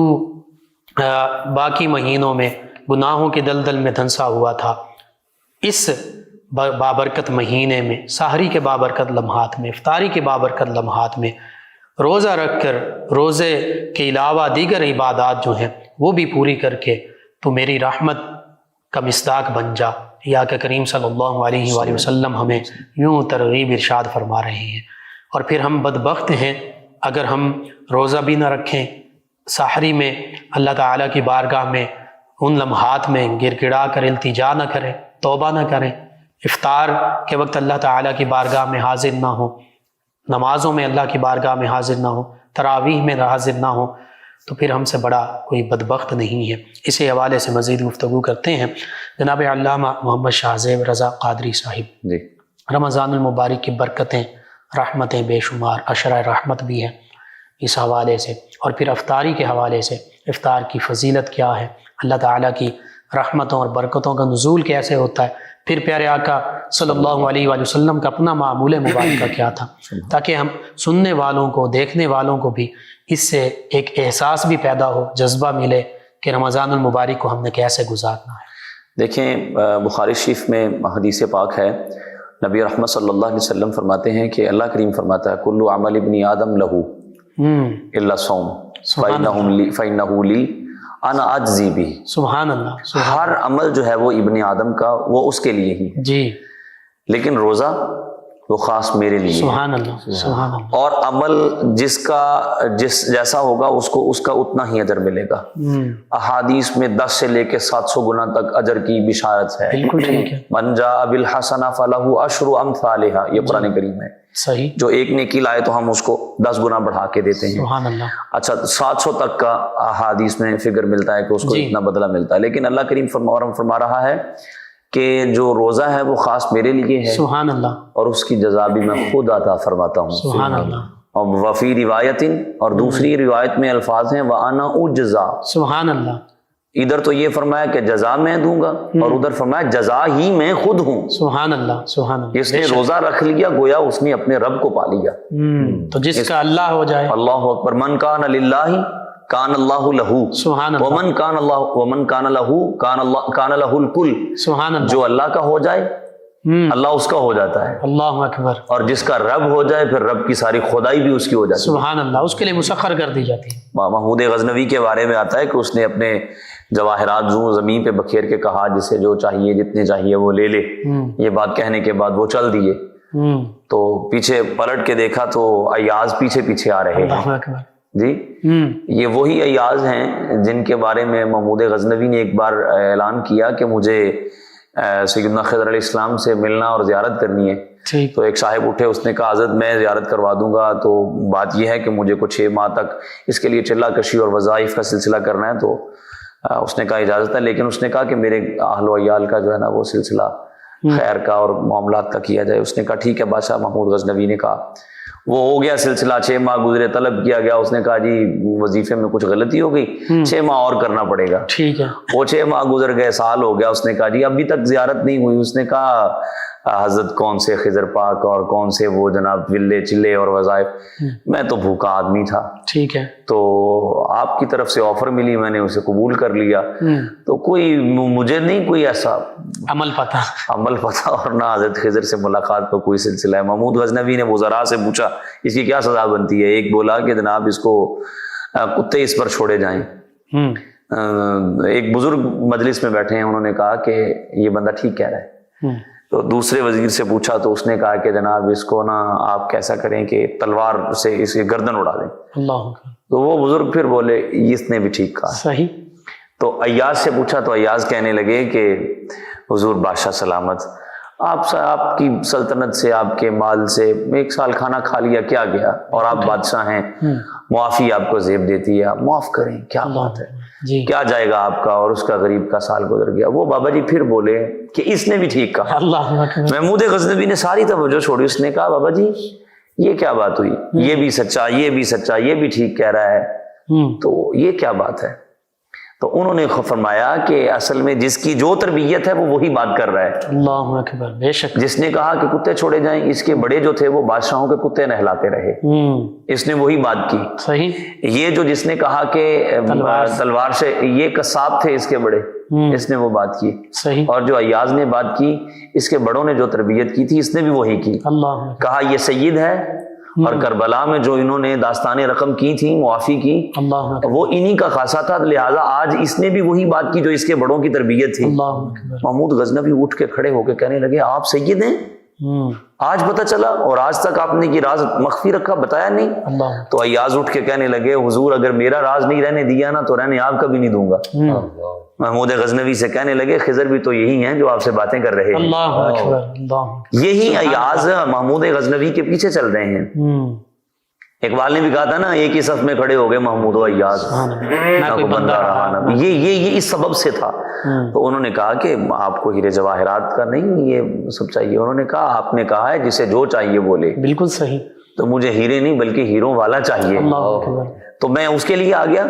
باقی مہینوں میں گناہوں کے دلدل میں دھنسا ہوا تھا، اس بابرکت مہینے میں، سحری کے بابرکت لمحات میں، افطاری کے بابرکت لمحات میں روزہ رکھ کر، روزے کے علاوہ دیگر عبادات جو ہیں وہ بھی پوری کر کے تو میری رحمت کا مصداق بن جا، یا کہ کریم صلی اللہ علیہ وآلہ وسلم ہمیں یوں ترغیب ارشاد فرما رہے ہیں۔ اور پھر ہم بدبخت ہیں اگر ہم روزہ بھی نہ رکھیں، سحری میں اللہ تعالیٰ کی بارگاہ میں ان لمحات میں گر گڑا کر التجا نہ کریں، توبہ نہ کریں، افطار کے وقت اللہ تعالیٰ کی بارگاہ میں حاضر نہ ہو، نمازوں میں اللہ کی بارگاہ میں حاضر نہ ہو، تراویح میں حاضر نہ ہو، تو پھر ہم سے بڑا کوئی بدبخت نہیں ہے۔ اسی حوالے سے مزید گفتگو کرتے ہیں جناب علامہ محمد شاہ زیب رضا قادری صاحب۔ جی، رمضان المبارک کی برکتیں، رحمتیں بے شمار، عشرہ رحمت بھی ہے اس حوالے سے، اور پھر افطاری کے حوالے سے افطار کی فضیلت کیا ہے، اللہ تعالیٰ کی رحمتوں اور برکتوں کا نزول کیسے ہوتا ہے، پھر پیارے آقا صلی اللہ علیہ وآلہ وسلم کا اپنا معمول مبارکہ کیا تھا، تاکہ ہم سننے والوں کو، دیکھنے والوں کو بھی اس سے ایک احساس بھی پیدا ہو، جذبہ ملے کہ رمضان المبارک کو ہم نے کیسے گزارنا ہے۔ دیکھیں بخاری شریف میں حدیث پاک ہے، نبی رحمت صلی اللہ علیہ وسلم فرماتے ہیں کہ اللہ کریم فرماتا ہے کل عمل ابن آدم لہو الا الصوم فإنہ لی انا اجزی بھی۔ سبحان اللہ، ہر عمل جو ہے وہ ابن آدم کا وہ اس کے لیے ہی، جی، لیکن روزہ وہ خاص میرے لیے۔ سبحان اللہ، سبحان اللہ۔ اور عمل جیسا ہوگا اس کا اتنا ہی اجر ملے گا۔ احادیث میں 10 سے لے کے 700 گنا تک اجر کی بشارت ہے۔ بالکل ٹھیک ہے۔ من جاء بالحسنہ فلہ عشر امثالھا، یہ قرآن کریم ہے۔ صحیح، جو ایک نیکی لائے تو ہم اس کو 10 گنا بڑھا کے دیتے ہیں۔ سبحان اللہ۔ اچھا 700 تک کا احادیث میں فگر ملتا ہے کہ اس کو اتنا بدلہ ملتا ہے، لیکن اللہ کریم فرما رہا ہے کہ جو روزہ ہے وہ خاص میرے لیے ہے، سبحان اللہ، اور اس کی جزا بھی میں خود عطا فرماتا ہوں۔ سبحان اللہ، اور وفی روایت، اور دوسری روایت میں الفاظ ہیں وَأَنَا أُجْزَا۔ سبحان اللہ۔ ادھر تو یہ فرمایا کہ جزا میں دوں گا، اور ادھر فرمایا جزا ہی میں خود ہوں۔ سبحان اللہ، سبحان اللہ۔ جس نے روزہ رکھ لیا گویا اس نے اپنے رب کو پا لیا۔ تو جس کا اللہ ہو جائے، اللہ اکبر، من کان للہ کان اللہ لہو، سبحان اللہ، ومن کان لہو کان لہ الکل۔ سبحان اللہ، جو اللہ کا ہو جائے اللہ اس کا ہو جاتا ہے، اللہ اکبر، اور جس کا رب ہو جائے پھر رب کی ساری خدائی بھی اس کی ہو جاتی ہے۔ سبحان اللہ، اس کے لیے مسخر کر دی جاتی ہے۔ محمود غزنوی کے بارے میں آتا ہے کہ اس نے اپنے جواہرات زمین پہ بکھیر کے کہا جسے جو چاہیے جتنے چاہیے وہ لے لے۔ یہ بات کہنے کے بعد وہ چل دیے، تو پیچھے پلٹ کے دیکھا تو ایاز پیچھے پیچھے آ رہے ہیں۔ اللہ اکبر۔ جی یہ وہی ایاز ہیں جن کے بارے میں محمود غزنوی نے ایک بار اعلان کیا کہ مجھے سیدنا خضر علیہ السلام سے ملنا اور زیارت کرنی ہے. تو ایک صاحب اٹھے, اس نے کہا حضرت میں زیارت کروا دوں گا, تو بات یہ ہے کہ مجھے کچھ 6 ماہ تک اس کے لیے چلہ کشی اور وظائف کا سلسلہ کرنا ہے. تو اس نے کہا اجازت ہے, لیکن اس نے کہا کہ میرے اہل و عیال کا جو ہے نا وہ سلسلہ خیر کا اور معاملات کا کیا جائے. اس نے کہا ٹھیک ہے بادشاہ. محمود غزنوی نے کہا وہ ہو گیا سلسلہ, 6 ماہ گزرے, طلب کیا گیا. اس نے کہا جی وظیفے میں کچھ غلطی ہو گئی, 6 ماہ اور کرنا پڑے گا. ٹھیک ہے. وہ 6 ماہ گزر گئے, سال ہو گیا. اس نے کہا جی ابھی تک زیارت نہیں ہوئی. اس نے کہا حضرت کون سے خضر پاک اور کون سے وہ جناب ولے چلے اور وظائف, میں تو بھوکا آدمی تھا. ٹھیک ہے. تو آپ کی طرف سے آفر ملی, میں نے اسے قبول کر لیا. تو کوئی مجھے نہیں کوئی ایسا عمل پتہ اور نہ حضرت خضر سے ملاقات کا کوئی سلسلہ ہے. محمود غزنوی نے وزراء سے پوچھا اس کی کیا سزا بنتی ہے. ایک بولا کہ جناب اس کو کتے اس پر چھوڑے جائیں. ایک بزرگ مجلس میں بیٹھے ہیں, انہوں نے کہا کہ یہ بندہ ٹھیک کہہ رہا ہے. تو دوسرے وزیر سے پوچھا تو اس نے کہا کہ جناب اس کو نا آپ کیسا کریں کہ تلوار سے اس کی گردن اڑا دیں. اللہ. تو وہ بزرگ پھر بولے اس نے بھی ٹھیک کہا. صحیح. تو ایاز سے پوچھا تو ایاز کہنے لگے کہ حضور بادشاہ سلامت, آپ کی سلطنت سے, آپ کے مال سے 1 سال کھانا کھا لیا, کیا گیا, اور آپ بادشاہ ہیں, معافی آپ کو زیب دیتی ہے, آپ معاف کریں, کیا بات ہے, کیا جائے گا آپ کا اور اس کا غریب کا سال گزر گیا. وہ بابا جی پھر بولے کہ اس نے بھی ٹھیک کہا. محمود غزنوی نے ساری توجہ چھوڑی. اس نے کہا بابا جی یہ کیا بات ہوئی, یہ بھی سچا, یہ بھی سچا, یہ بھی ٹھیک کہہ رہا ہے, تو یہ کیا بات ہے. تو انہوں نے فرمایا کہ اصل میں جس کی جو تربیت ہے وہ وہی بات کر رہا ہے. اللہ اکبر. بے شک. جس نے کہا کہ کتے چھوڑے جائیں, اس کے بڑے جو تھے وہ بادشاہوں کے کتے نہلاتے رہے, اس نے وہی بات کی. صحیح. یہ جو جس نے کہا کہ تلوار سے, یہ قصاب تھے اس کے بڑے, اس نے وہ بات کی. صحیح. اور جو ایاز نے بات کی, اس کے بڑوں نے جو تربیت کی تھی اس نے بھی وہی کی. اللہ. کہا یہ سید ہے, اور کربلا میں جو انہوں نے داستان رقم کی تھی, معافی کی, وہ انہی کا خاصہ تھا, لہٰذا آج اس نے بھی وہی بات کی جو اس کے بڑوں کی تربیت تھی. محمود غزنوی اٹھ کے کھڑے ہو کے کہنے لگے آپ سید ہیں, آج پتہ چلا, اور آج تک آپ نے یہ راز مخفی رکھا, بتایا نہیں. تو ایاز اٹھ کے کہنے لگے حضور اگر میرا راز نہیں رہنے دیا نا تو رہنے آپ کا بھی نہیں دوں گا. محمود غزنوی سے کہنے لگے خضر بھی تو یہی ہیں جو آپ سے باتیں کر رہے ہیں. یہی ایاز محمود غزنوی کے پیچھے چل رہے ہیں. اقبال نے بھی کہا تھا نا, ایک ہی صف میں کھڑے ہو گئے محمود و ایاز, نہ کوئی بندہ رہا نہ. یہ اس سبب سے تھا. تو انہوں نے کہا کہ آپ کو ہیرے جواہرات کا نہیں یہ سب چاہیے. انہوں نے کہا آپ نے کہا ہے جسے جو چاہیے بولے. بالکل صحیح. تو مجھے ہیرے نہیں بلکہ ہیروں والا چاہیے. تو میں اس کے لیے آ گیا.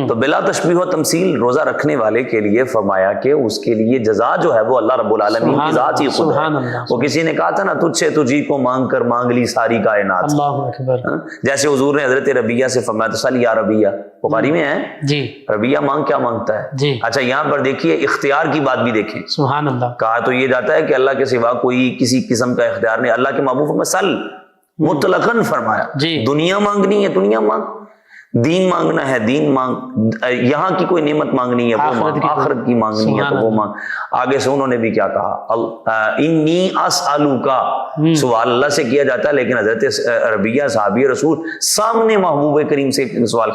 تو بلا تشبیہ و تمثیل روزہ رکھنے والے کے لیے فرمایا کہ اس کے لیے جزا جو ہے وہ اللہ رب العالمین کی ذات ہی خود ہے. وہ کسی نے کہا تھا نا تجھ سے تجھی کو مانگ کر مانگ لی ساری کائنات. جیسے حضور نے حضرت ربیہ سے فرمایا تسل یا ربیہ, بخاری میں ہے جی, ربیہ مانگ کیا مانگتا ہے جی. اچھا یہاں پر دیکھیے اختیار کی بات بھی دیکھیں. سبحان اللہ. کہا تو یہ جاتا ہے کہ اللہ کے سوا کوئی کسی قسم کا اختیار نہیں. اللہ کے محبوب میں سل مطلقاً فرمایا جی. دنیا مانگنی ہے دنیا مانگ, دین مانگنا ہے دین مانگ, یہاں کی کوئی نعمت مانگنی ہے وہ مانگ, آخرت کی مانگنی ہے تو وہ مانگ. آگے سے انہوں نے بھی کیا کہا, انی اسالوکا, سوال اللہ سے کیا جاتا ہے لیکن حضرت ربیہ صحابی رسول سامنے محبوب کریم سے سوال,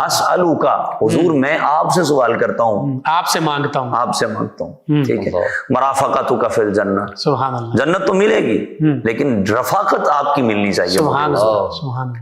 اسالوکا حضور میں آپ سے سوال کرتا ہوں, آپ سے مانگتا ہوں, آپ سے مانگتا ہوں. ٹھیک ہے. مرافقتک فی الجنہ, جنت تو ملے گی لیکن رفاقت آپ کی ملنی چاہیے.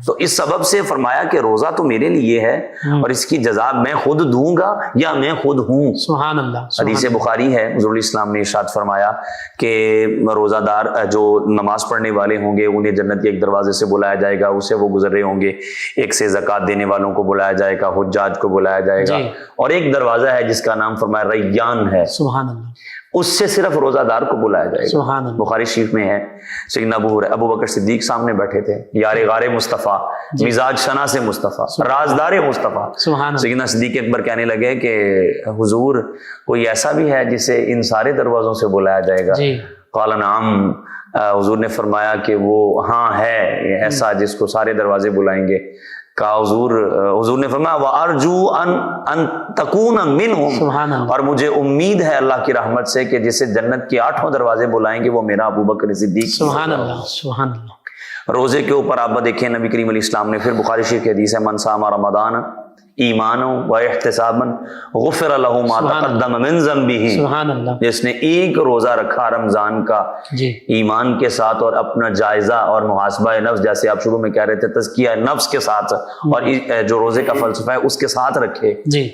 تو اس سبب سے فرمایا کہ روزہ تو میرے لیے ہے اور اس کی جزا میں خود دوں گا یا میں خود ہوں. سبحان اللہ. حدیث بخاری ہے, حضور اسلام نے ارشاد فرمایا کہ روزہ دار جو نماز پڑھنے والے ہوں گے انہیں جنت کے ایک دروازے سے بلایا جائے گا, اسے وہ گزر رہے ہوں گے. ایک سے زکوٰۃ دینے والوں کو بلایا جائے گا, حجاج کو بلایا جائے گا, اور ایک دروازہ ہے جس کا نام فرمایا ریان ہے. سبحان اللہ. اس سے صرف روزہ دار کو بلایا جائے گا. بخاری شریف میں ہے, سیدنا ابو بکر صدیق سامنے بیٹھے تھے, یار غار مصطفیٰ, مزاج شناس مصطفیٰ, رازدار مصطفیٰ. سیدنا صدیق اکبر کہنے لگے کہ حضور کوئی ایسا بھی ہے جسے ان سارے دروازوں سے بلایا جائے گا؟ قال نعم. حضور نے فرمایا کہ وہ ہاں ہے ایسا جس کو سارے دروازے بلائیں گے. کہا حضور نے فرمایا وَأَرْجُو أَن تَكُونَ مِنْهُمْ, اور مجھے امید ہے اللہ کی رحمت سے کہ جسے جنت کے 8 دروازے بلائیں گے وہ میرا ابو بکر صدیق. سبحان اللہ. سبحان اللہ. روزے کے اوپر آپ دیکھیں نبی کریم علیہ السلام نے پھر بخاری شریف کی حدیث ہے من صام رمضان ایمانا و احتسابا غفر له ما تقدم من ذنبه، سبحان اللہ، جس نے ایک روزہ رکھا رمضان کا جی ایمان کے ساتھ اور اپنا جائزہ اور محاسبہ نفس، جیسے آپ شروع میں کہہ رہے تھے تزکیہ نفس کے ساتھ اور جو روزے کا فلسفہ ہے اس کے ساتھ رکھے، جی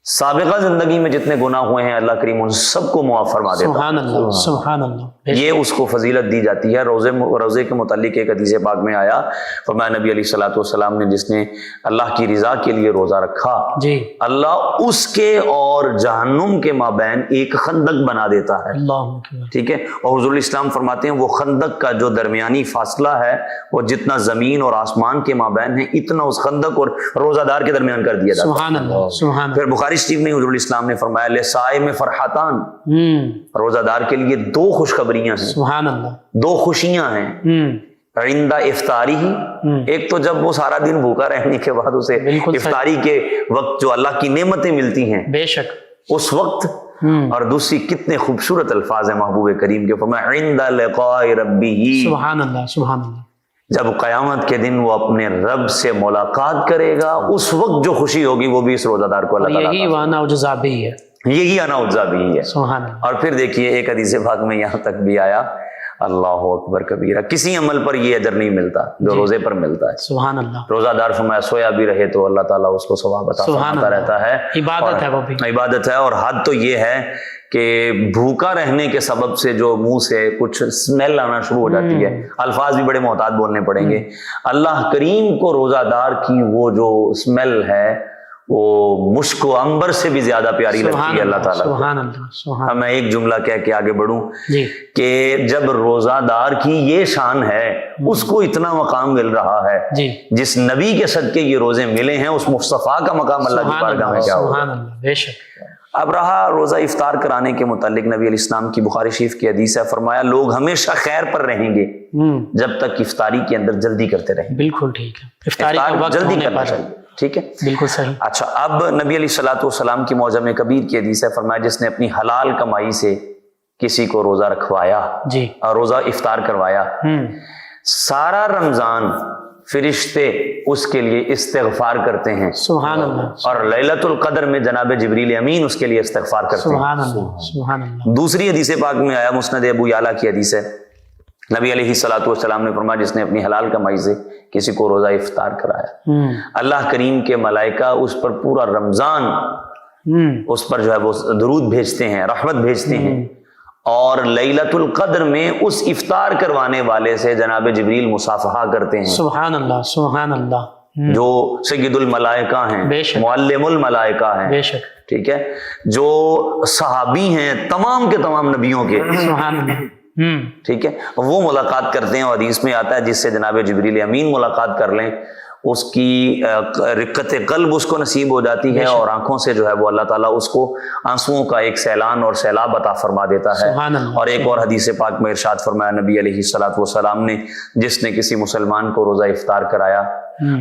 سابقہ زندگی میں جتنے گناہ ہوئے ہیں اللہ کریم ان سب کو معاف فرما دیتا ہے۔ سبحان اللہ، سبحان اللہ، یہ اس کو فضیلت دی جاتی ہے۔ روزے کے متعلق ایک حدیث پاک میں آیا، فرمایا نبی علیہ الصلوۃ والسلام نے جس نے اللہ کی رضا کے لیے روزہ رکھا، جی اللہ اس کے اور جہنم کے مابین ایک خندق بنا دیتا ہے، اللہ اکبر، ٹھیک ہے۔ اور حضور الاسلام فرماتے ہیں وہ خندق کا جو درمیانی فاصلہ ہے وہ جتنا زمین اور آسمان کے مابین ہے اتنا اس خندق اور روزہ دار کے درمیان کر دیا جاتا ہے۔ سبحان اللہ، سبحان پھر بخاری شریف میں حضور الاسلام نے فرمایا لسائم فرحتان، اللہ، روزہ دار کے لیے دو خوشخبریاں ہیں، سبحان اللہ، دو خوشیاں ہیں، عند افطاری ہی، ایک تو جب وہ سارا دن بھوکا رہنے کے بعد اسے بالکل صحیح، افطاری کے وقت جو اللہ کی نعمتیں ملتی ہیں بے شک، اس وقت، اور دوسری کتنے خوبصورت الفاظ ہیں محبوب کریم کے، فرمایا عند لقاء ربہ، سبحان اللہ، سبحان اللہ، جب قیامت کے دن وہ اپنے رب سے ملاقات کرے گا اس وقت جو خوشی ہوگی وہ بھی اس روزہ دار کو اور اللہ تعالیٰ یہی وانا اجزا بھی ہے، یہی انا اجزا بھی ہے۔ سبحان اللہ، اور پھر دیکھیے ایک حدیث پاک میں یہاں تک بھی آیا، اللہ اکبر کبیرہ، کسی عمل پر یہ اجر نہیں ملتا جو روزے پر ملتا ہے۔ سبحان اللہ، روزہ دار فرمایا سویا بھی رہے تو اللہ تعالیٰ اس کو ثواب عطا سبحان فرماتا اللہ، رہتا ہے، عبادت ہے وہ بھی، عبادت ہے۔ اور حد تو یہ ہے کہ بھوکا رہنے کے سبب سے جو منہ سے کچھ اسمیل آنا شروع ہو جاتی ہے، الفاظ بھی بڑے محتاط بولنے پڑیں گے، اللہ کریم کو روزہ دار کی وہ جو اسمیل ہے وہ مشک و عنبر سے بھی زیادہ پیاری لگتی ہے اللہ تعالیٰ کو۔ سبحان اللہ، سبحان میں ایک جملہ کہہ کے آگے بڑھوں جی، کہ جب روزہ دار کی یہ شان ہے اس کو اتنا مقام مل رہا ہے، جی، جس نبی کے صدقے یہ روزے ملے ہیں اس مصطفیٰ کا مقام اللہ کی سبحان بارگاہ میں اللہ، کیا ہوگا۔ سبحان اللہ، بے شک، اب رہا روزہ افطار کرانے کے متعلق نبی علیہ السلام کی بخاری شریف کی حدیث ہے، فرمایا لوگ ہمیشہ خیر پر رہیں گے جب تک افطاری کے اندر جلدی کرتے رہیں، بالکل ٹھیک ہے، افطاری کا افطار وقت جلدی ہونے کرنا پر، چاہیے، ٹھیک ہے۔ بالکل صحیح، اچھا، اب نبی علیہ الصلوۃ والسلام کی معجم کبیر کی حدیث ہے، فرمایا جس نے اپنی حلال کمائی سے کسی کو روزہ رکھوایا جی، اور روزہ افطار کروایا، سارا رمضان فرشتے اس کے لیے استغفار کرتے ہیں، سبحان اللہ، اور لیلۃ القدر میں جناب جبریل امین اس کے لیے استغفار کرتے ہیں۔ سبحان اللہ، سبحان اللہ، دوسری حدیث پاک میں آیا، مسند ابو یعلا کی حدیث ہے، نبی علیہ الصلوۃ والسلام نے فرمایا جس نے اپنی حلال کمائی سے کسی کو روزہ افطار کرایا، اللہ کریم کے ملائکہ اس پر پورا رمضان اس پر جو ہے وہ درود بھیجتے ہیں، رحمت بھیجتے ہیں، اور لیلۃ القدر میں اس افطار کروانے والے سے جناب جبریل مصافحہ کرتے ہیں، سبحان اللہ، سبحان اللہ، جو سید الملائکہ ہیں، بے شک، معلم الملائکہ ہیں، بے شک، ٹھیک ہے، جو صحابی ہیں تمام کے تمام نبیوں کے، سبحان اللہ، ٹھیک ہے، وہ ملاقات کرتے ہیں، اور حدیث میں آتا ہے جس سے جناب جبریل امین ملاقات کر لیں اس کی رقت قلب اس کو نصیب ہو جاتی ہے، اور آنکھوں سے جو ہے وہ اللہ تعالیٰ اس کو آنسوؤں کا ایک سیلان اور سیلاب عطا فرما دیتا ہے۔ سبحان اللہ، اور ایک اور حدیث پاک میں ارشاد فرمایا نبی علیہ الصلوۃ والسلام نے جس نے کسی مسلمان کو روزہ افطار کرایا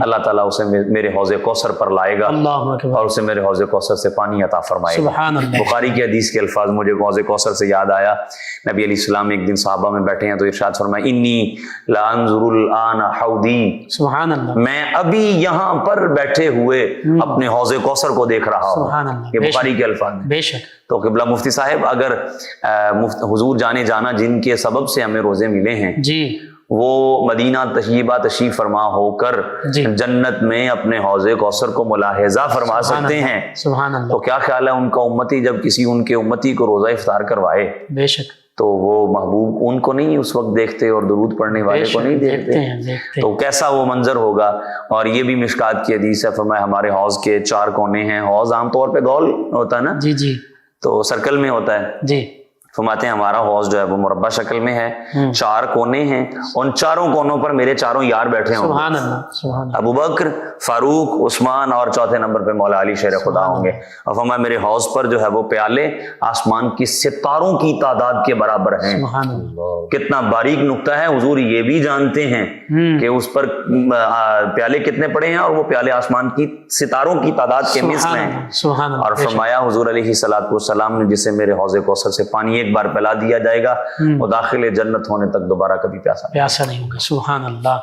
اللہ تعالیٰ اسے میرے حوض کوثر پر لائے گا اللہ اکبر، اور اسے میرے حوض کوثر سے پانی عطا فرمائے گا۔ سبحان اللہ، بخاری کی حدیث کے الفاظ مجھے حوض کوثر سے یاد آیا، نبی علیہ السلام ایک دن صحابہ میں بیٹھے ہیں تو ارشاد فرمایا انی لانظر الآن حوضی، سبحان اللہ، میں ابھی یہاں پر بیٹھے ہوئے اپنے حوض کوثر کو دیکھ رہا سبحان ہوں، اللہ، یہ بخاری کے الفاظ ہیں۔ بے شک، تو قبلہ مفتی صاحب اگر حضور جانے جانا جن کے سبب سے ہمیں روزے ملے ہیں جی، وہ مدینہ طیبہ تشریف فرما ہو کر جی، جنت میں اپنے حوض کوثر کو ملاحظہ فرما سبحان سکتے اللہ، ہیں، سبحان اللہ، تو کیا خیال ہے ان کا امتی جب کسی ان کے امتی کو روزہ افطار کروائے بے شک، تو وہ محبوب ان کو نہیں اس وقت دیکھتے اور درود پڑھنے والے کو نہیں دیکھتے، دیکھتے تو کیسا وہ منظر ہوگا۔ اور یہ بھی مشکات کی حدیث ہے، فرمایا ہمارے حوض کے 4 کونے ہیں، حوض عام طور پہ گول ہوتا ہے نا، جی، جی، تو سرکل میں ہوتا ہے، جی، فرماتے ہیں ہمارا حوض جو ہے وہ مربع شکل میں ہے، 4 کونے ہیں، ان 4 کونوں پر میرے 4 یار بیٹھے ہوں گے، سبحان اللہ، سبحان اللہ، ابو بکر، فاروق، عثمان، اور چوتھے نمبر پہ مولا علی شیر خدا ہوں گے، اور فرمایا میرے حوض پر جو ہے وہ پیالے آسمان کی ستاروں کی تعداد کے برابر ہیں۔ سبحان اللہ، کتنا باریک نقطہ ہے، حضور یہ بھی جانتے ہیں کہ اس پر پیالے کتنے پڑے ہیں، اور وہ پیالے آسمان کی ستاروں کی تعداد کے مثل ہیں، سبحان اللہ، اور فرمایا حضور علیہ الصلوۃ والسلام نے جسے میرے حوض کوثر سے پانی ایک ایک بار پلا دیا جائے گا، وہ داخل جنت ہونے تک دوبارہ کبھی پیاسا نہیں ہوگا۔ سبحان اللہ،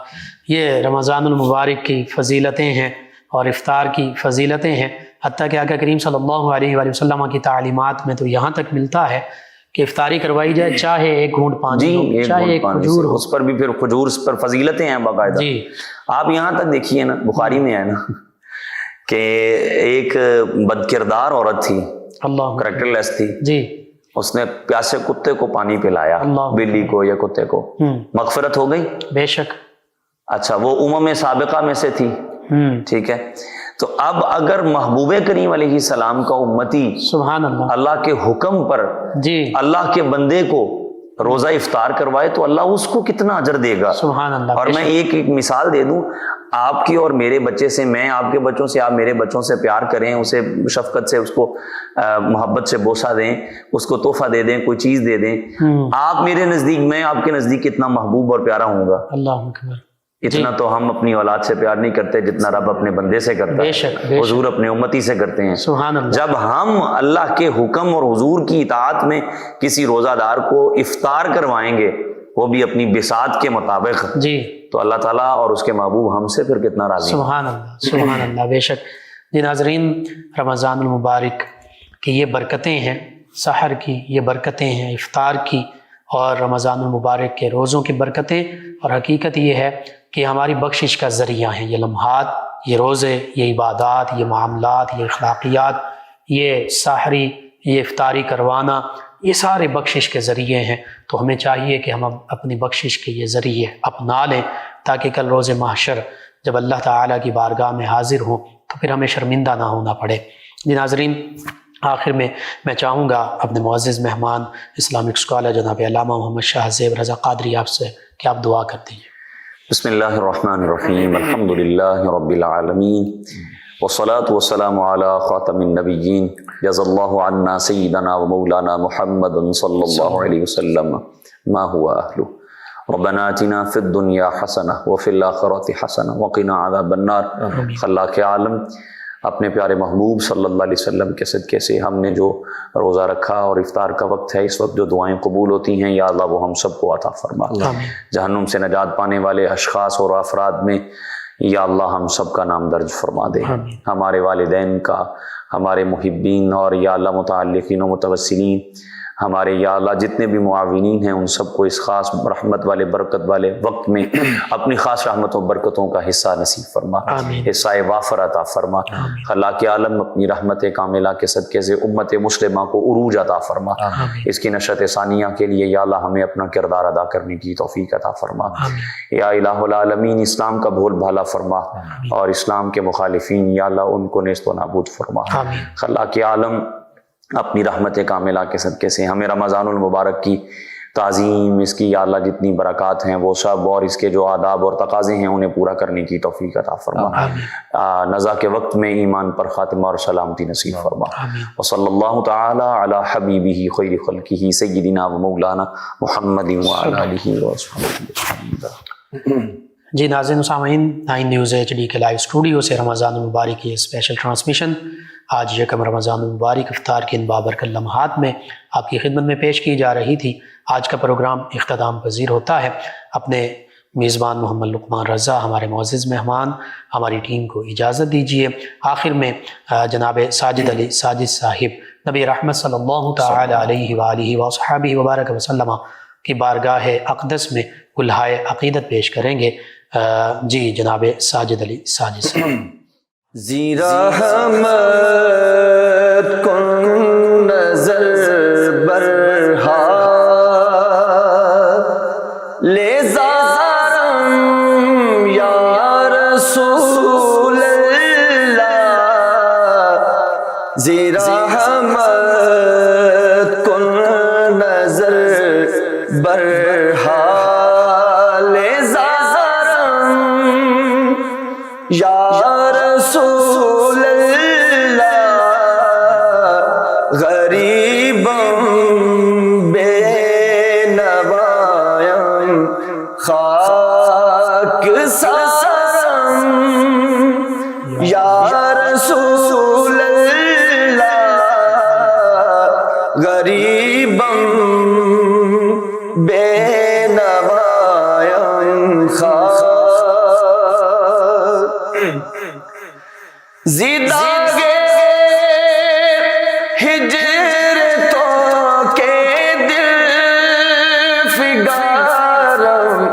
یہ رمضان المبارک کی فضیلتیں ہیں اور افطار کی فضیلتیں ہیں، حتیٰ کہ آقا کریم صلی اللہ علیہ وآلہ وسلم کی تعلیمات میں تو یہاں تک ملتا ہے کہ افطاری کروائی جائے، چاہے ایک گھونٹ پانی ہو، چاہے ایک کھجور ہو، اس پر بھی پھر کھجور پر فضیلتیں ہیں باقاعدہ۔ جی آپ یہاں تک دیکھیے نا، بخاری میں ہے نا کہ ایک بد کردار عورت تھی، اللہ کریکٹر لیس تھی، جی اس نے پیاسے کتے کو پانی پلایا، اللہ بلی کو یا کتے کو، مغفرت ہو گئی؟ بے شک۔ اچھا، وہ امم سابقہ میں سے تھی، ٹھیک ہے۔ تو اب اگر محبوب کریم علیہ السلام کا امتی سبحان اللہ، اللہ کے حکم پر جی اللہ کے بندے کو روزہ افطار کروائے تو اللہ اس کو کتنا اجر دے گا۔ سبحان اللہ۔ اور میں ایک مثال دے دوں، آپ کی اور میرے بچے سے، میں آپ کے بچوں سے، آپ میرے بچوں سے پیار کریں، اسے شفقت سے، اس کو محبت سے بوسہ دیں، اس کو تحفہ دے دیں، کوئی چیز دے دیں، آپ میرے نزدیک، میں آپ کے نزدیک کتنا محبوب اور پیارا ہوں گا۔ اللہ اکبر۔ اتنا تو ہم اپنی اولاد سے پیار نہیں کرتے جتنا رب اپنے بندے سے کرتا بے شک، بے ہے، شک۔ حضور اپنے امتی سے کرتے ہیں۔ سبحان اللہ۔ جب ہم اللہ کے حکم اور حضور کی اطاعت میں کسی روزہ دار کو افطار کروائیں گے، وہ بھی اپنی بساط کے مطابق، جی تو اللہ تعالیٰ اور اس کے محبوب ہم سے پھر کتنا راضی ہیں۔ سبحان اللہ، سبحان اللہ، بے شک۔ جی ناظرین، رمضان المبارک کی یہ برکتیں ہیں، سحر کی یہ برکتیں ہیں، افطار کی اور رمضان المبارک کے روزوں کی برکتیں، اور حقیقت یہ ہے کہ ہماری بخشش کا ذریعہ ہیں یہ لمحات، یہ روزے، یہ عبادات، یہ معاملات، یہ اخلاقیات، یہ سحری، یہ افطاری کروانا، یہ سارے بخشش کے ذریعے ہیں۔ تو ہمیں چاہیے کہ ہم اپنی بخشش کے یہ ذریعے اپنا لیں، تاکہ کل روز محشر جب اللہ تعالیٰ کی بارگاہ میں حاضر ہوں تو پھر ہمیں شرمندہ نہ ہونا پڑے۔ جی ناظرین، آخر میں چاہوں گا اپنے معزز مہمان اسلامک اسکالر جناب علامہ محمد شاہ زیب رضا قادری آپ سے کہ آپ دعا کر دیجیے۔ بسم اللہ الرحمن الرحیم، الحمد للہ رب العالمین، والصلاة والسلام علی خاتم النبیین، جزا اللہ عنا سیدنا و مولانا محمد صلی اللہ علیہ وسلم ما هو اہلہ، ربنا آتنا فی الدنیا حسنہ وفی الآخرۃ حسنہ وقنا عذاب النار۔ خلاق عالم، اپنے پیارے محبوب صلی اللہ علیہ وسلم کے صدقے سے ہم نے جو روزہ رکھا اور افطار کا وقت ہے، اس وقت جو دعائیں قبول ہوتی ہیں، یا اللہ وہ ہم سب کو عطا فرما۔ جہنم سے نجات پانے والے اشخاص اور افراد میں یا اللہ ہم سب کا نام درج فرما دے، ہمارے والدین کا، ہمارے محبین اور یا اللہ متعلقین و متوسلین، ہمارے یا اللہ جتنے بھی معاونین ہیں، ان سب کو اس خاص رحمت والے برکت والے وقت میں اپنی خاص رحمت و برکتوں کا حصہ نصیب فرما، حصہ وافر عطا فرما۔ خلاق عالم، اپنی رحمت کاملہ کے صدقے سے امت مسلمہ کو عروج عطا فرما، اس کی نشرت ثانیہ کے لیے یا اللہ ہمیں اپنا کردار ادا کرنے کی توفیق عطا فرما۔ یا الہ العالمین، اسلام کا بھول بھالا فرما، اور اسلام کے مخالفین یا اللہ ان کو نیست و نابود فرما۔ خلاق عالم، اپنی رحمت کاملہ کے صدقے سے ہمیں رمضان المبارک کی تعظیم، اس کی یا اللہ جتنی برکات ہیں وہ سب، اور اس کے جو آداب اور تقاضے ہیں انہیں پورا کرنے کی توفیق عطا فرما۔ نزا کے وقت میں ایمان پر خاتمہ اور سلامتی نصیب فرما۔ وصلی اللہ تعالی علی حبیبہ خیر خلقہ سیدنا و مولانا محمد وعلی آلہ وصحبہ۔ جی ناظرین و سامعین، 9 نیوز HD کے لائیو اسٹوڈیو سے رمضان المبارک کی اسپیشل ٹرانسمیشن آج یکم رمضان المبارک افطار کے ان بابرکت لمحات میں آپ کی خدمت میں پیش کی جا رہی تھی۔ آج کا پروگرام اختتام پذیر ہوتا ہے۔ اپنے میزبان محمد لقمان رضا، ہمارے معزز مہمان، ہماری ٹیم کو اجازت دیجیے۔ آخر میں جناب ساجد علی ساجد صاحب نبی رحمت صلی اللہ تعالی علیہ وآلہ وصحبہ وبارک وسلم کی بارگاہ اقدس میں گلہائے عقیدت پیش کریں گے۔ جی جناب ساجد علی ساجد صاحب۔ زیرا رحمت کن نظر برہا لے زارم یا رسول اللہ، زیرا رحمت کن نظر برہا لے زارم یا رسول اللہ، غریبم بے نوایم خاک سارم یا رسول اللہ، غریبم بے نوایم خواہ زیداگے ہجر تو کے دل فگارم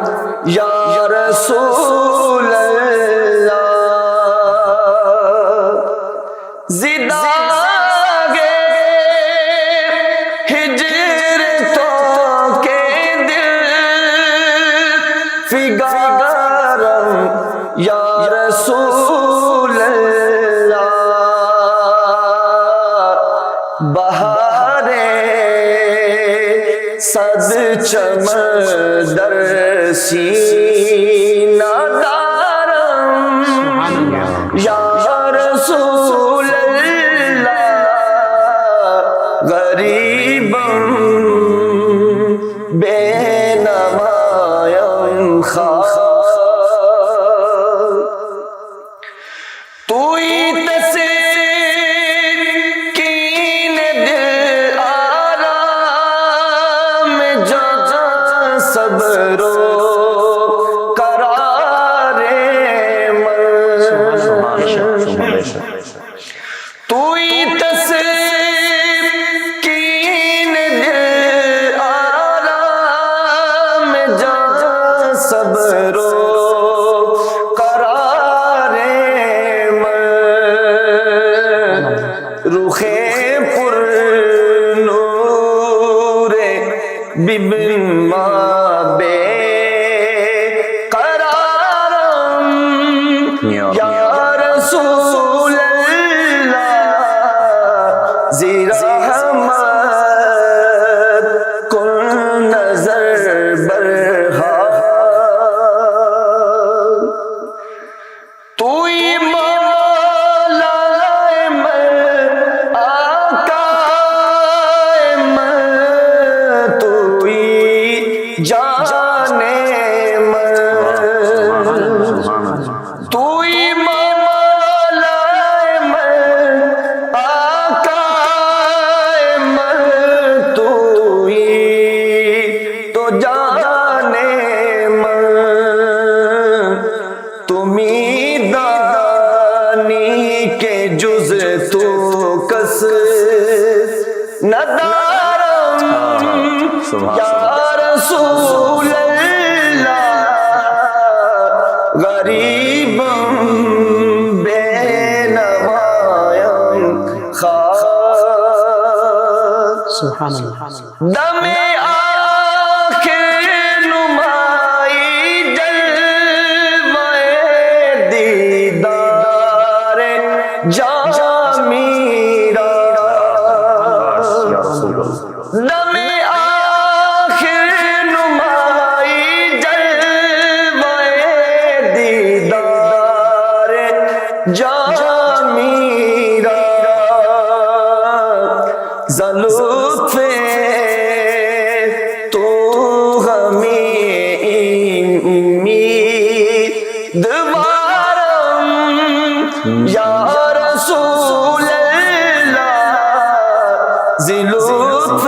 یا رسول اللہ زیداگے ہجر تو کے دل فگارم یا رسول اللہ بہارے صد چمن در سینہ دارم یا رسول اللہ غریبم بے نوایم خواہ توئی تسکین دل آرام جہاں صبر و قرار من توئی تسکین دل آرام جہاں صبر و رخ پر نور ببن ما بے قرارم یا رسول اللہ زی رحمت کن نظر برہا توئی جانے من توئی مولا من آقا من توئی تو جانے من تمہیں دانی کے جز تو کس ندارم یا رسول اللہ غریبم بے نوایم خواہ سبحان اللہ دم آخر نمائی جلوہ دیدار جہاں میرا دم آخر نمائی جلوہ دیدار جہاں میرا زلطف تو ہمیں امیدوارم یا رسول اللہ زلطف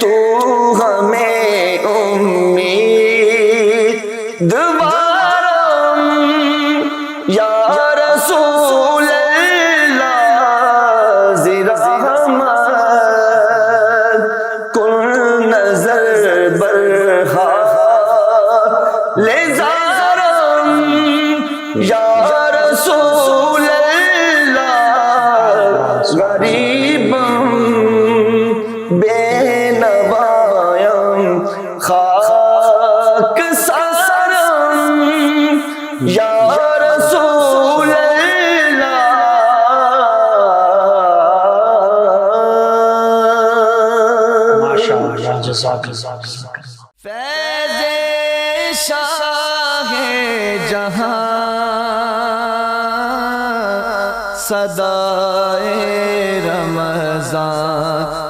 تو ہمیں امیدوارم یا رسول اللہ زی رحمت کن نظر برہا لے زارم یا رسول اللہ غریبم بے نوایم خاک سارم یا رسول اللہ ماشاءاللہ جزاک اللہ فیض شاہ جہاں صدائے رمضان